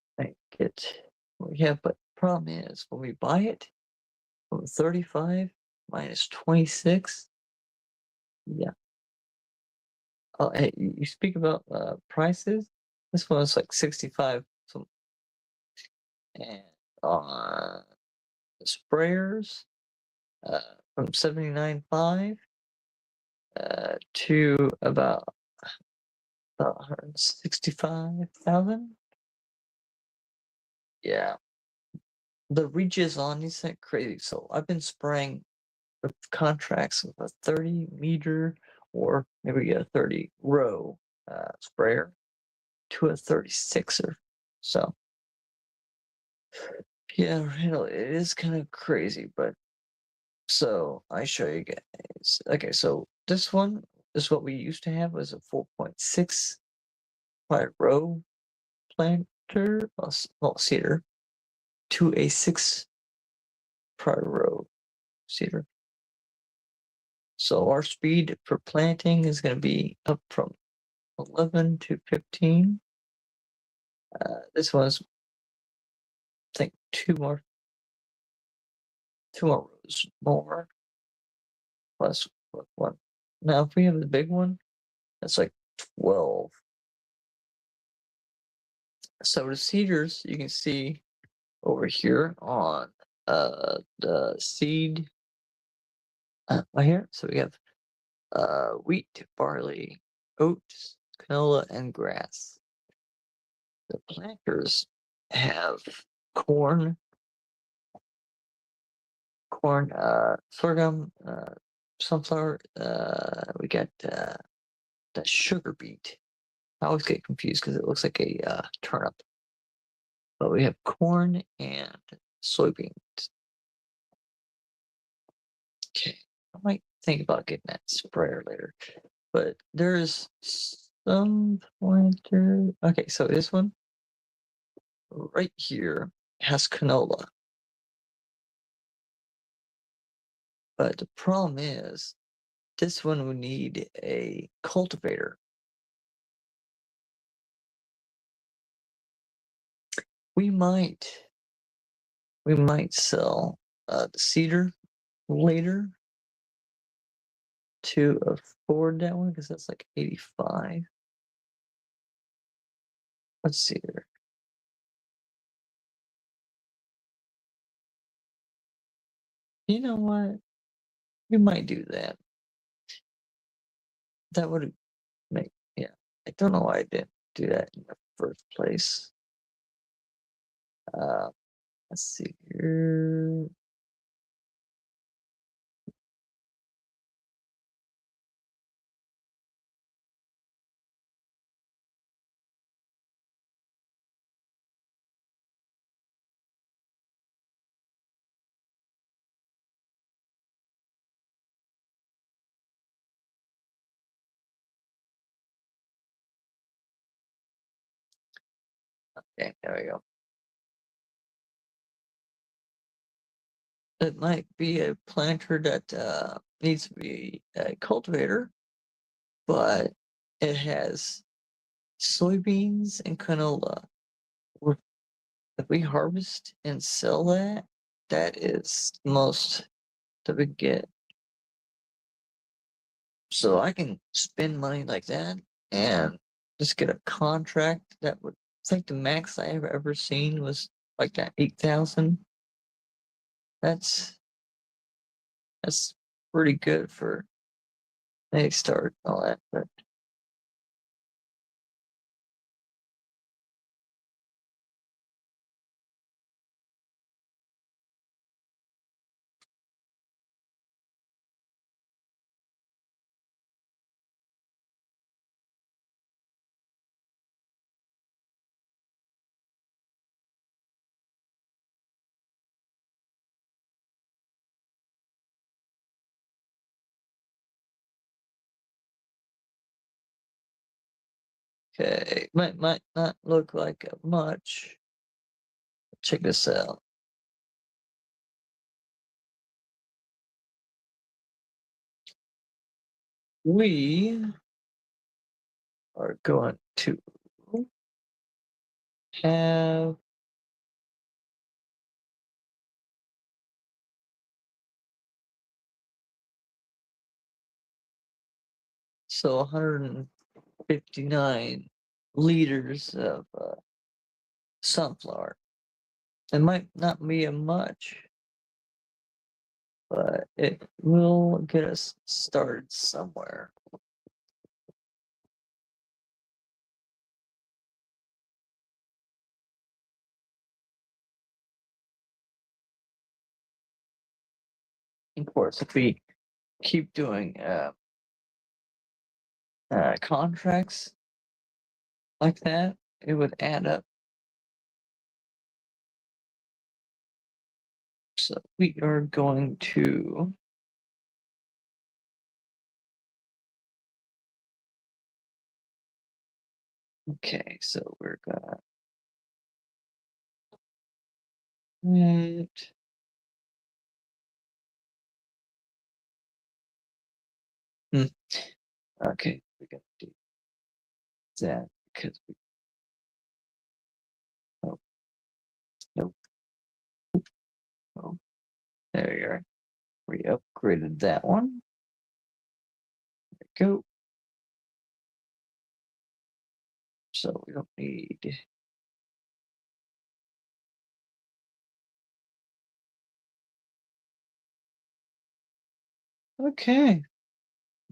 get we have, but the problem is when we buy it from 35 minus 26. Yeah. Oh, hey, you speak about prices. This one is like 65. So, and on sprayers, from 79.5 to about 165,000. Yeah, the reaches on these are crazy. So I've been spraying with contracts with a 30 meter, or maybe get a 30 row sprayer to a 36er. So yeah, it is kind of crazy, but so I show you guys. Okay, so this one is what we used to have, was a 4.6 by row planter, well, cedar, to a 6 per row cedar. So our speed for planting is going to be up from 11 to 15. This one's, I think, two more rows more, plus one. Now, if we have the big one, that's like 12. So the cedars, you can see over here on the seed right here. So we have wheat, barley, oats, canola, and grass. The planters have corn, sorghum, sunflower. We got the sugar beet. I always get confused because it looks like a turnip. But we have corn and soybeans. Okay, I might think about getting that sprayer later. But there's some pointer. Okay, so this one right here has canola. But the problem is, this one would need a cultivator. We might sell the cedar later to afford that one, because that's like 85. Let's see here. You know what? We might do that. That would make, yeah. I don't know why I didn't do that in the first place. Let's see here. Okay, there we go. It might be a planter that needs to be a cultivator, but it has soybeans and canola. If we harvest and sell that, that is the most that we get. So I can spend money like that and just get a contract that would, I think the max I have ever seen was like that 8,000. That's pretty good for a start and all that. But okay, might not look like much. Check this out. We are going to have so 159 liters of sunflower. It might not be a much, but it will get us started somewhere. Of course, if we keep doing contracts like that, it would add up. So we are going to okay, so we're gonna it. Okay, we gotta do that because we oh nope. Oh, there you are. We upgraded that one. There we go. So we don't need okay.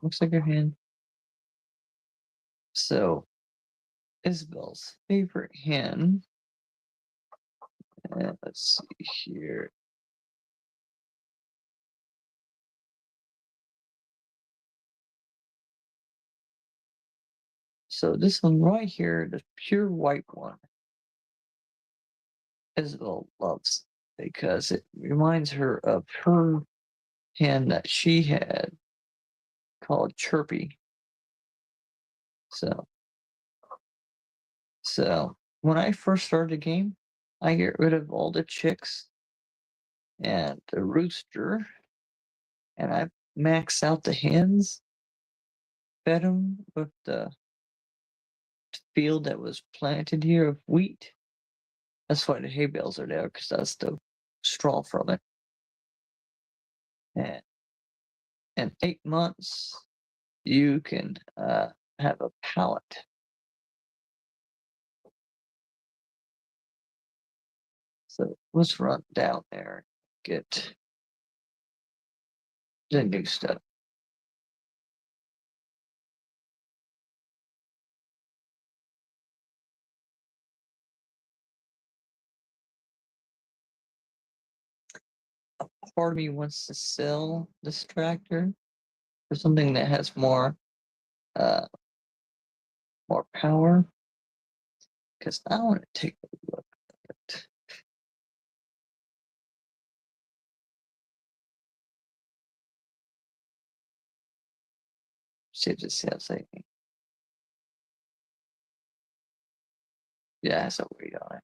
Looks like your hand. So Isabel's favorite hand. And let's see here. So this one right here, the pure white one, Isabel loves because it reminds her of her hand that she had called Chirpy. So when I first started the game, I get rid of all the chicks and the rooster, and I max out the hens, fed them with the field that was planted here of wheat. That's why the hay bales are there, because that's the straw from it. And in 8 months, you can have a pallet. So let's run down there and get the new stuff. Part of me wants to sell this tractor for something that has more power, because I want to take a look at it. See if this has a yeah, it has a weight on it.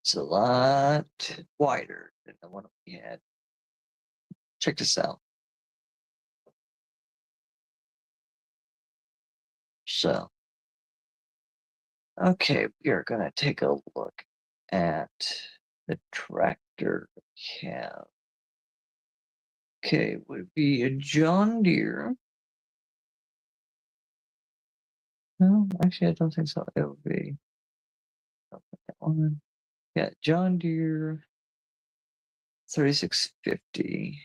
It's a lot wider than the one we had. Check this out. So, okay, we are going to take a look at the tractor cab. Okay, would be a John Deere. No, actually, I don't think so. It would be that one. Yeah, John Deere 3650.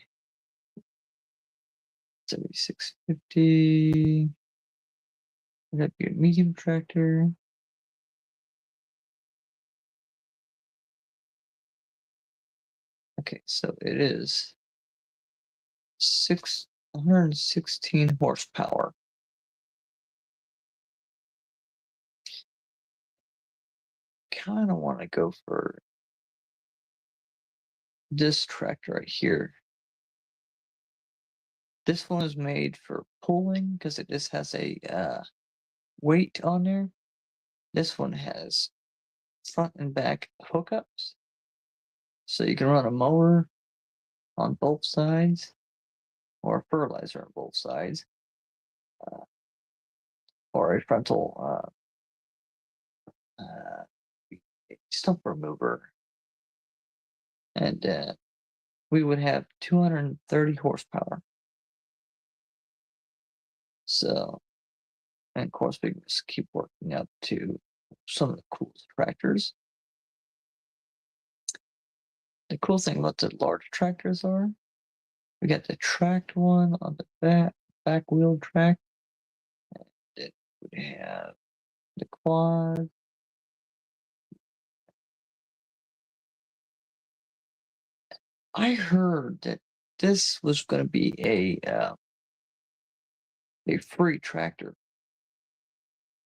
7650. Would that be a medium tractor? Okay, so it is 616 horsepower. Kind of want to go for this tractor right here. This one is made for pulling because it just has a weight on there. This one has front and back hookups, so you can run a mower on both sides or fertilizer on both sides, or a frontal stump remover, and we would have 230 horsepower. So, and of course, we can just keep working up to some of the coolest tractors. The cool thing about the large tractors are we got the tracked one on the back wheel track. It would have the quad. I heard that this was going to be a a free tractor,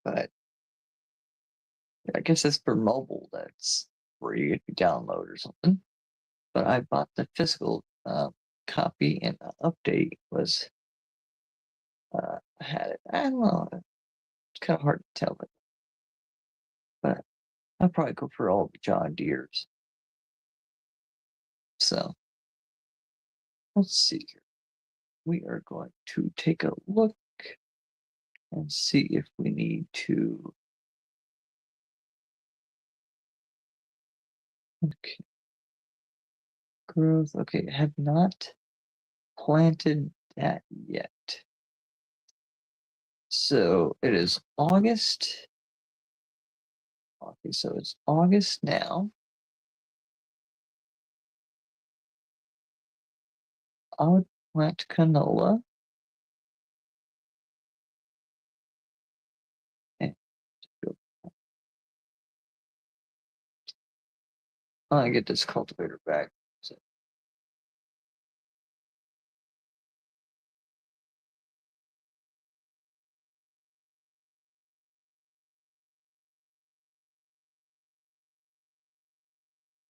but I guess it's for mobile. That's free if you download or something. But I bought the physical copy, and the update was had it. I don't know. It's kind of hard to tell, but I'll probably go for all the John Deere's. So let's see here. We are going to take a look and see if we need to. Okay. Growth. Okay, have not planted that yet. So it is August. Okay, so it's August now. I would plant canola. And I get this cultivator back. So,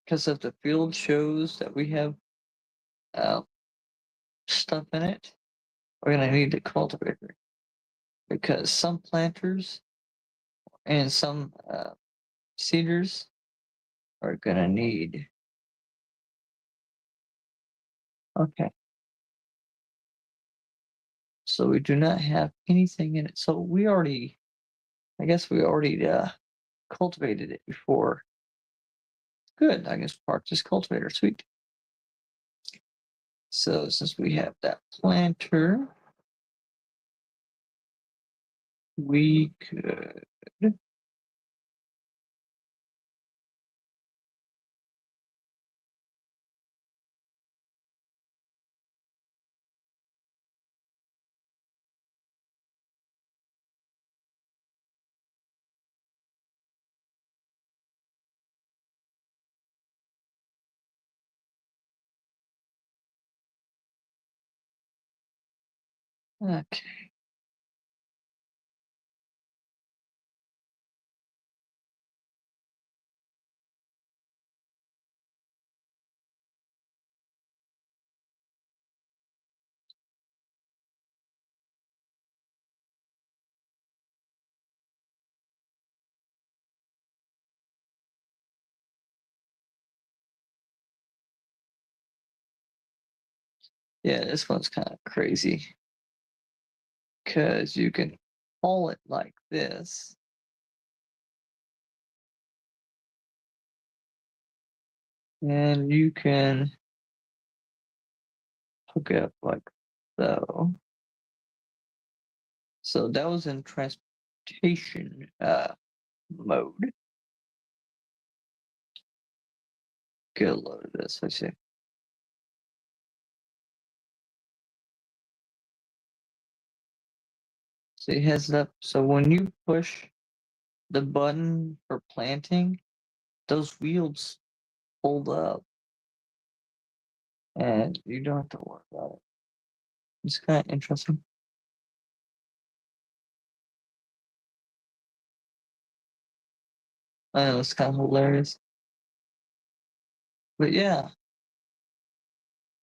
because if the field shows that we have stuff in it, we're gonna need the cultivator, because some planters and some seeders are gonna need. Okay. So we do not have anything in it. So we already, I guess we already cultivated it before. Good. I guess park this cultivator. Sweet. So since we have that planter, we could. Okay. Yeah, this one's kind of crazy because you can haul it like this. And you can hook it up like so. So that was in transportation mode. Get a load of this, I see. So it has up. So when you push the button for planting, those wheels fold up, and you don't have to worry about it. It's kind of interesting. I know it's kind of hilarious, but yeah,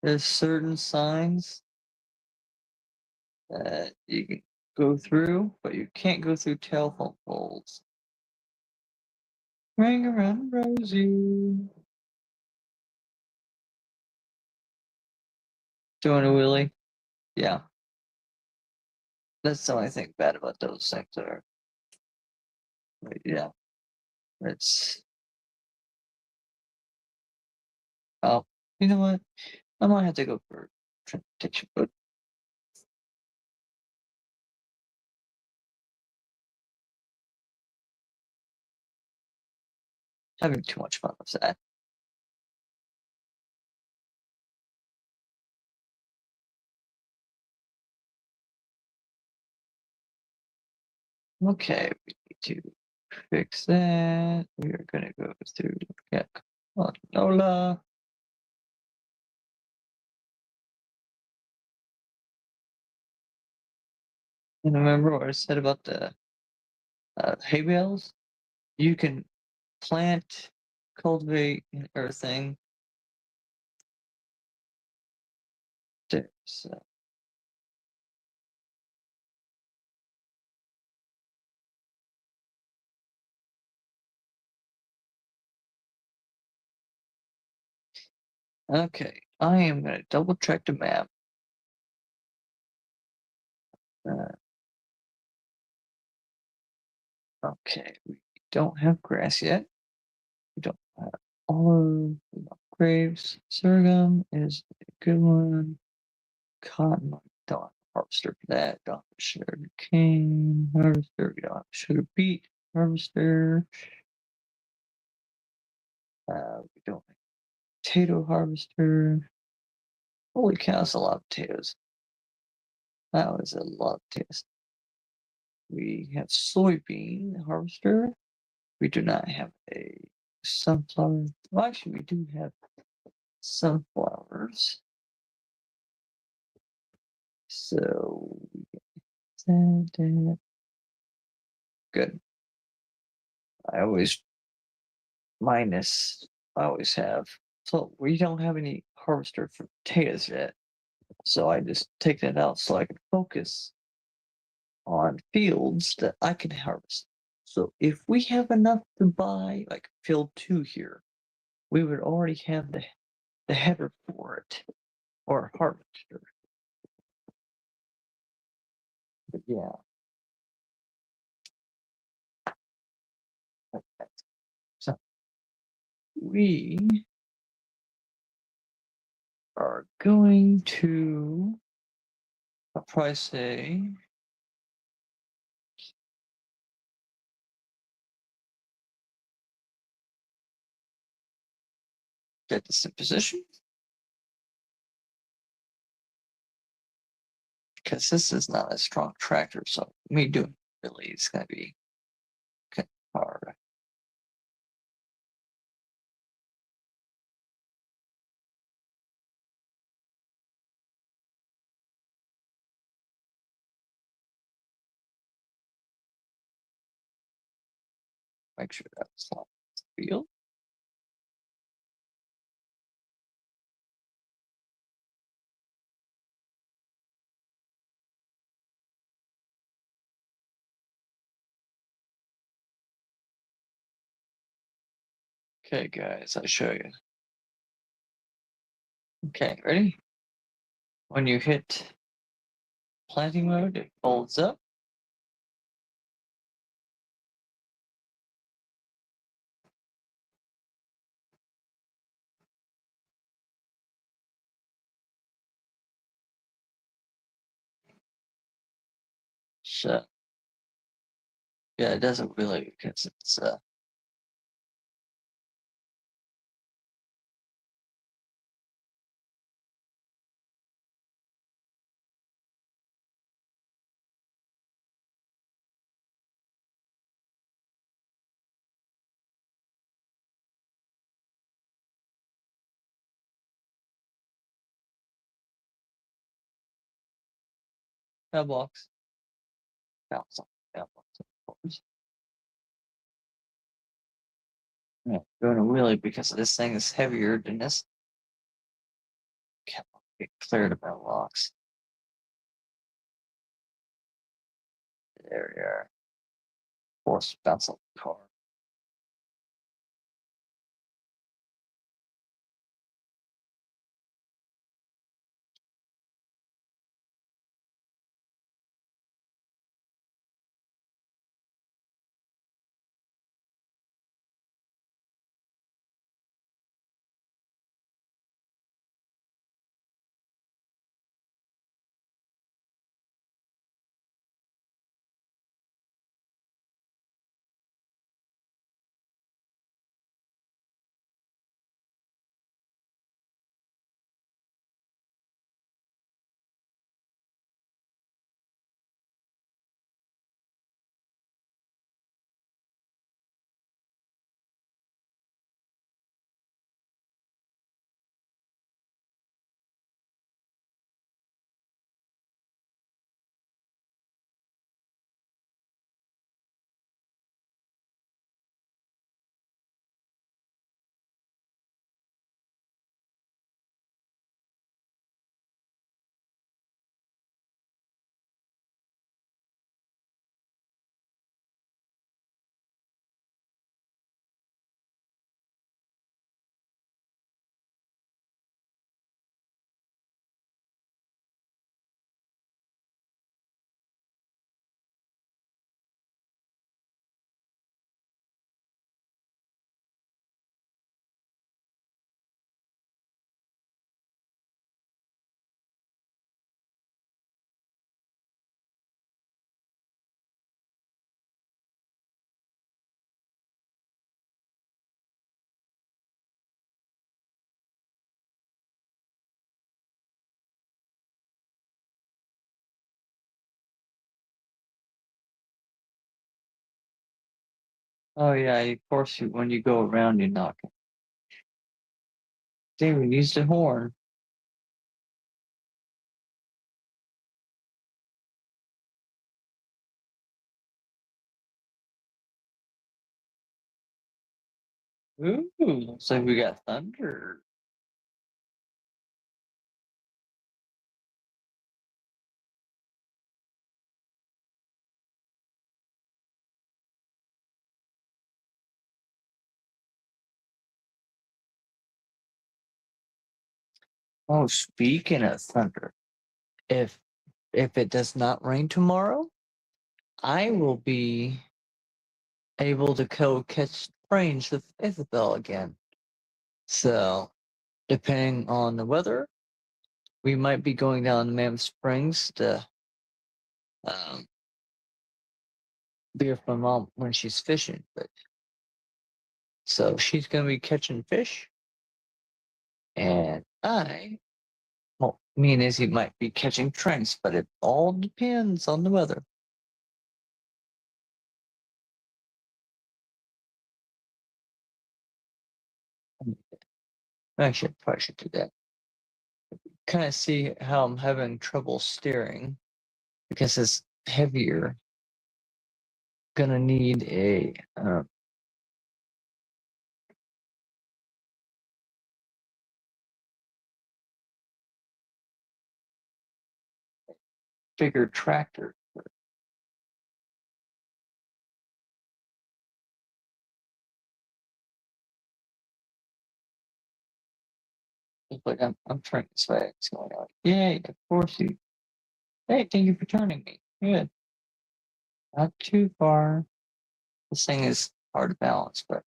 there's certain signs that you can go through, but you can't go through telephone poles. Ring around Rosie. Doing a wheelie. Yeah. That's the only thing bad about those things are. But yeah. It's. Oh, you know what? I might have to go for transportation, but having too much fun with that. Okay, we need to fix that. We are gonna go through Nola. And remember what I said about the hay bales? You can plant, cultivate, and everything. So, okay, I am going to double check the map. Uh, okay, we don't have grass yet. We don't have olive, grapes. Sorghum is a good one. Cotton, we don't have a harvester for that. Don't have a sugar cane harvester. We don't have a sugar beet harvester. We don't have a potato harvester. Holy cow, that's a lot of potatoes. That was a lot of potatoes. We have soybean harvester. We do not have a sunflower. Well, actually, we do have sunflowers. So good. I always minus. I always have. So we don't have any harvester for potatoes yet. So I just take that out so I can focus on fields that I can harvest. So if we have enough to buy, like field 2 here, we would already have the header for it or harvester. But yeah. Okay. So we are going to, I'll probably say, get this in position. Because this is not a strong tractor, so me doing really is going to be kind of hard. Make sure that's not the field. Okay, guys, I'll show you. Okay, ready? When you hit planting mode, it folds up. So, yeah, it doesn't really because it's mailbox. Bounce on mailbox, of course. Yeah, doing a wheelie because this thing is heavier than this. Can't get cleared of mailbox. There we are. Force bounce on the car. Oh yeah, of course when you go around you knock it. David used a horn. Ooh, looks like we got thunder. Oh, speaking of thunder, if it does not rain tomorrow, I will be able to go catch trains with Isabel again. So, depending on the weather, we might be going down to Mammoth Springs to um, be with my mom when she's fishing. But so she's gonna be catching fish, and well, me and Izzy might be catching trains, but it all depends on the weather. Actually, I probably should do that. Kind of see how I'm having trouble steering because it's heavier. Gonna need a bigger tractor. But I'm turning this way. It's going on. Yay, of course you. Hey, thank you for turning me. Good. Not too far. This thing is hard to balance, but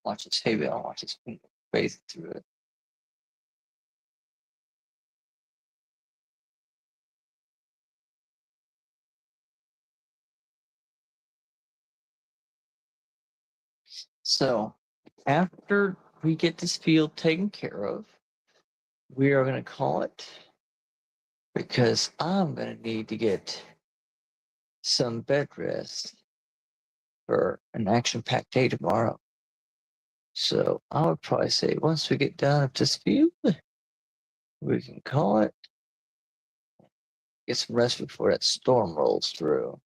watch this hay bale. Watch this phase through it. So after we get this field taken care of, we are going to call it because I'm going to need to get some bed rest for an action-packed day tomorrow. So I would probably say once we get done with this field, we can call it. Get some rest before that storm rolls through.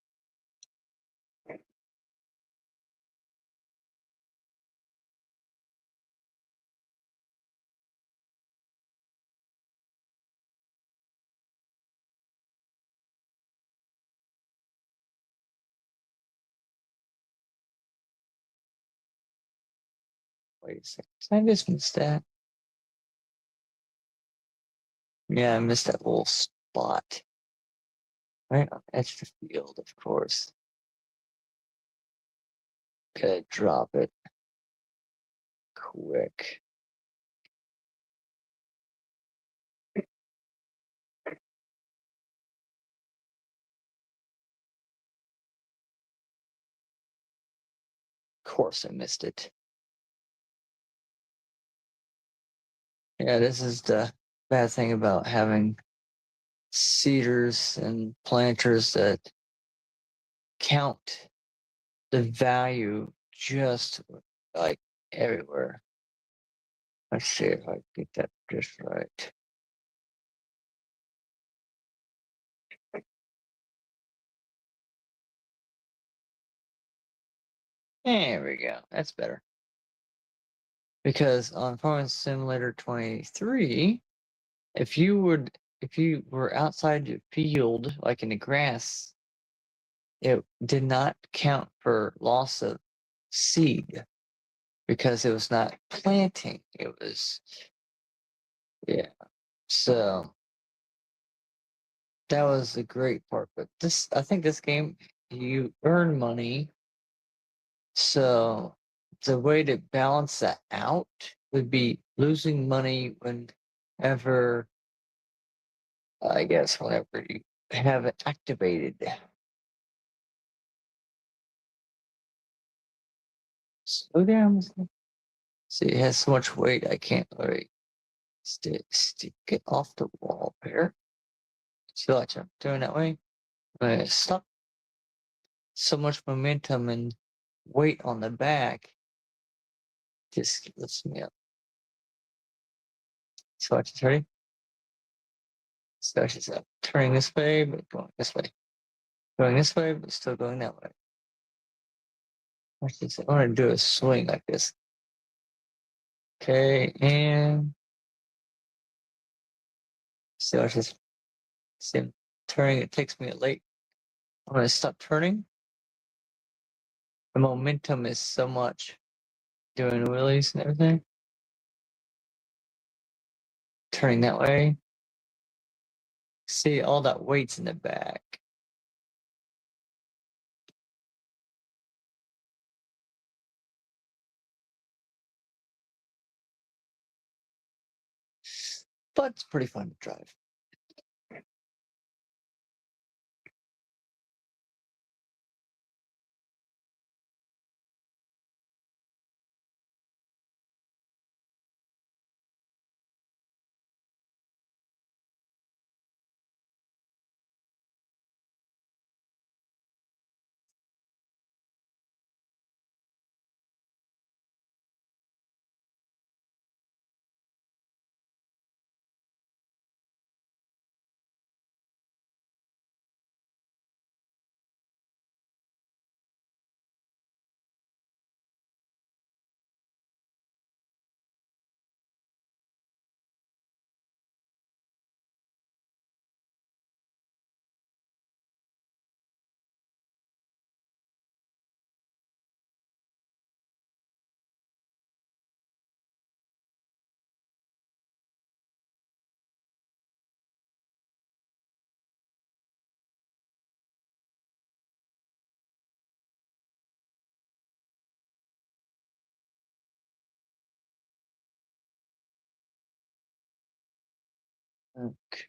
Wait a second. Did I just miss that? Yeah, I missed that little spot. Right on the edge of the field, of course. Gotta drop it quick. Of course, I missed it. Yeah, this is the bad thing about having seeders and planters that count the value just like everywhere. Let's see if I get that just right. There we go. That's better. Because on Farming Simulator 23, if you were outside the field, like in the grass, it did not count for loss of seed because it was not planting. It was, yeah. So that was a great part. But I think this game, you earn money. So the way to balance that out would be losing money whenever, I guess, whenever you have it activated. Slow down. See, it has so much weight, I can't really stick it off the wall here. See, watch, I'm doing that way. I'm gonna stop. So much momentum and weight on the back just lifts me up. So watch this, ready? So watch this up. Turning this way, but going this way. Going this way, but still going that way. Watch this. I want to do a swing like this. Okay, and see, watch this. See, I'm turning, it takes me a late. I'm going to stop turning. The momentum is so much doing wheelies and everything. Turning that way. See, all that weight's in the back. But it's pretty fun to drive. Okay.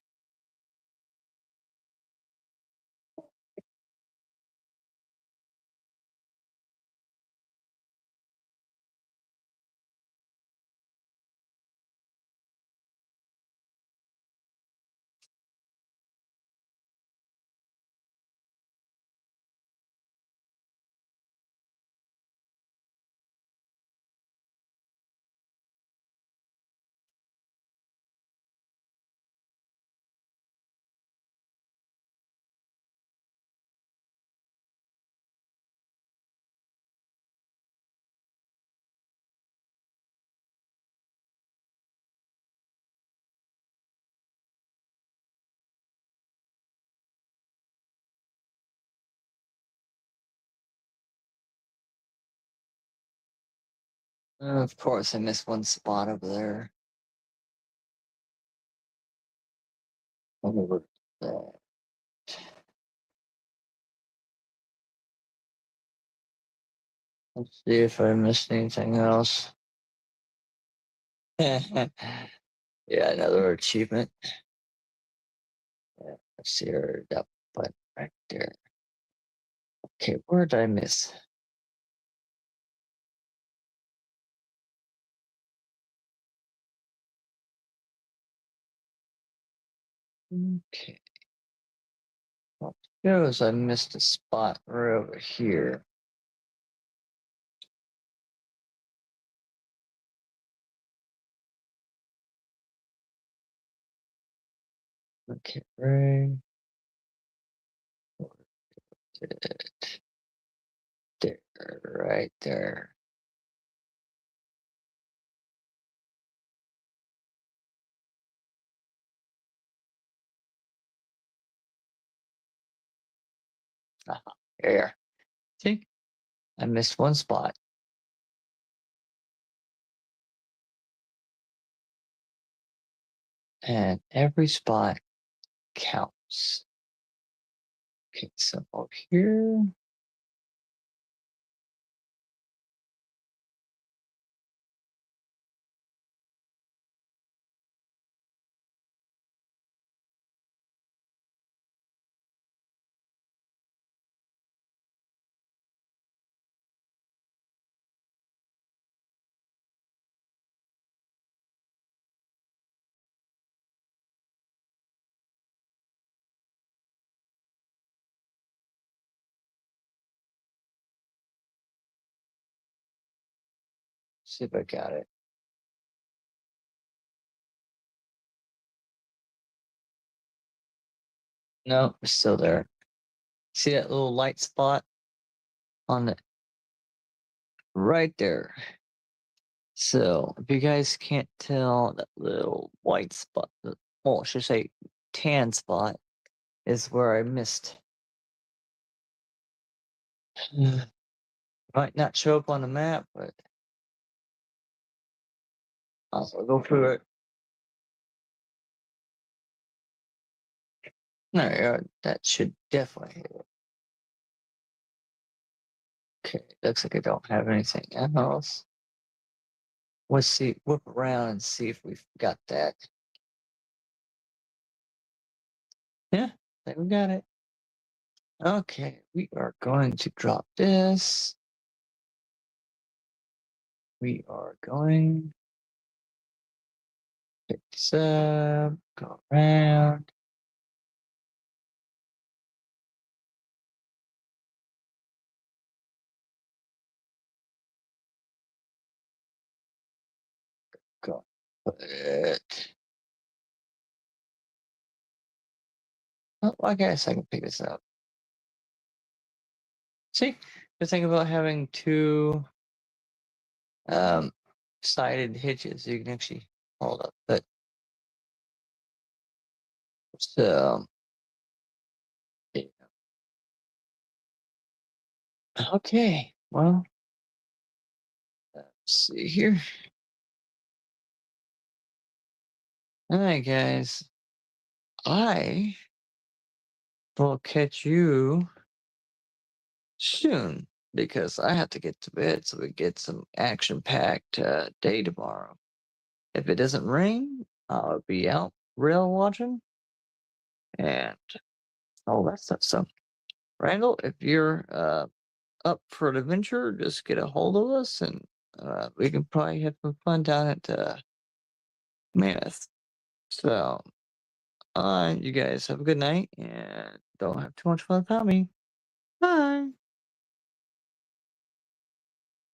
Of course, I missed one spot over there. Over that. Let's see if I missed anything else. Yeah, another achievement. Yeah, let's see her that button right there. Okay, where did I miss? Okay. Well, shows I missed a spot right over here. Okay, right there, right there. There. See, I missed one spot. And every spot counts. Okay, so over here. See if I got it. No, it's still there. See that little light spot on the right there. So if you guys can't tell, that little white spot, well, I should say tan spot, is where I missed. Might not show up on the map, but I'll go through it. No, yeah, that should definitely hit it. Okay, looks like I don't have anything else. Let's see, whip around and see if we've got that. Yeah, I think we got it. Okay, we are going to drop this. We are going to pick this up, go around. Go put it. Oh, I guess I can pick this up. See, the thing about having two sided hitches, you can actually hold up. But so yeah. Okay, well, let's see here. All right, guys, I will catch you soon because I have to get to bed so we get some action-packed day tomorrow. If it doesn't rain, I'll be out rail watching and all that stuff. So, Randall, if you're up for an adventure, just get a hold of us and we can probably have some fun down at Mammoth. So, you guys have a good night and don't have too much fun without me. Bye.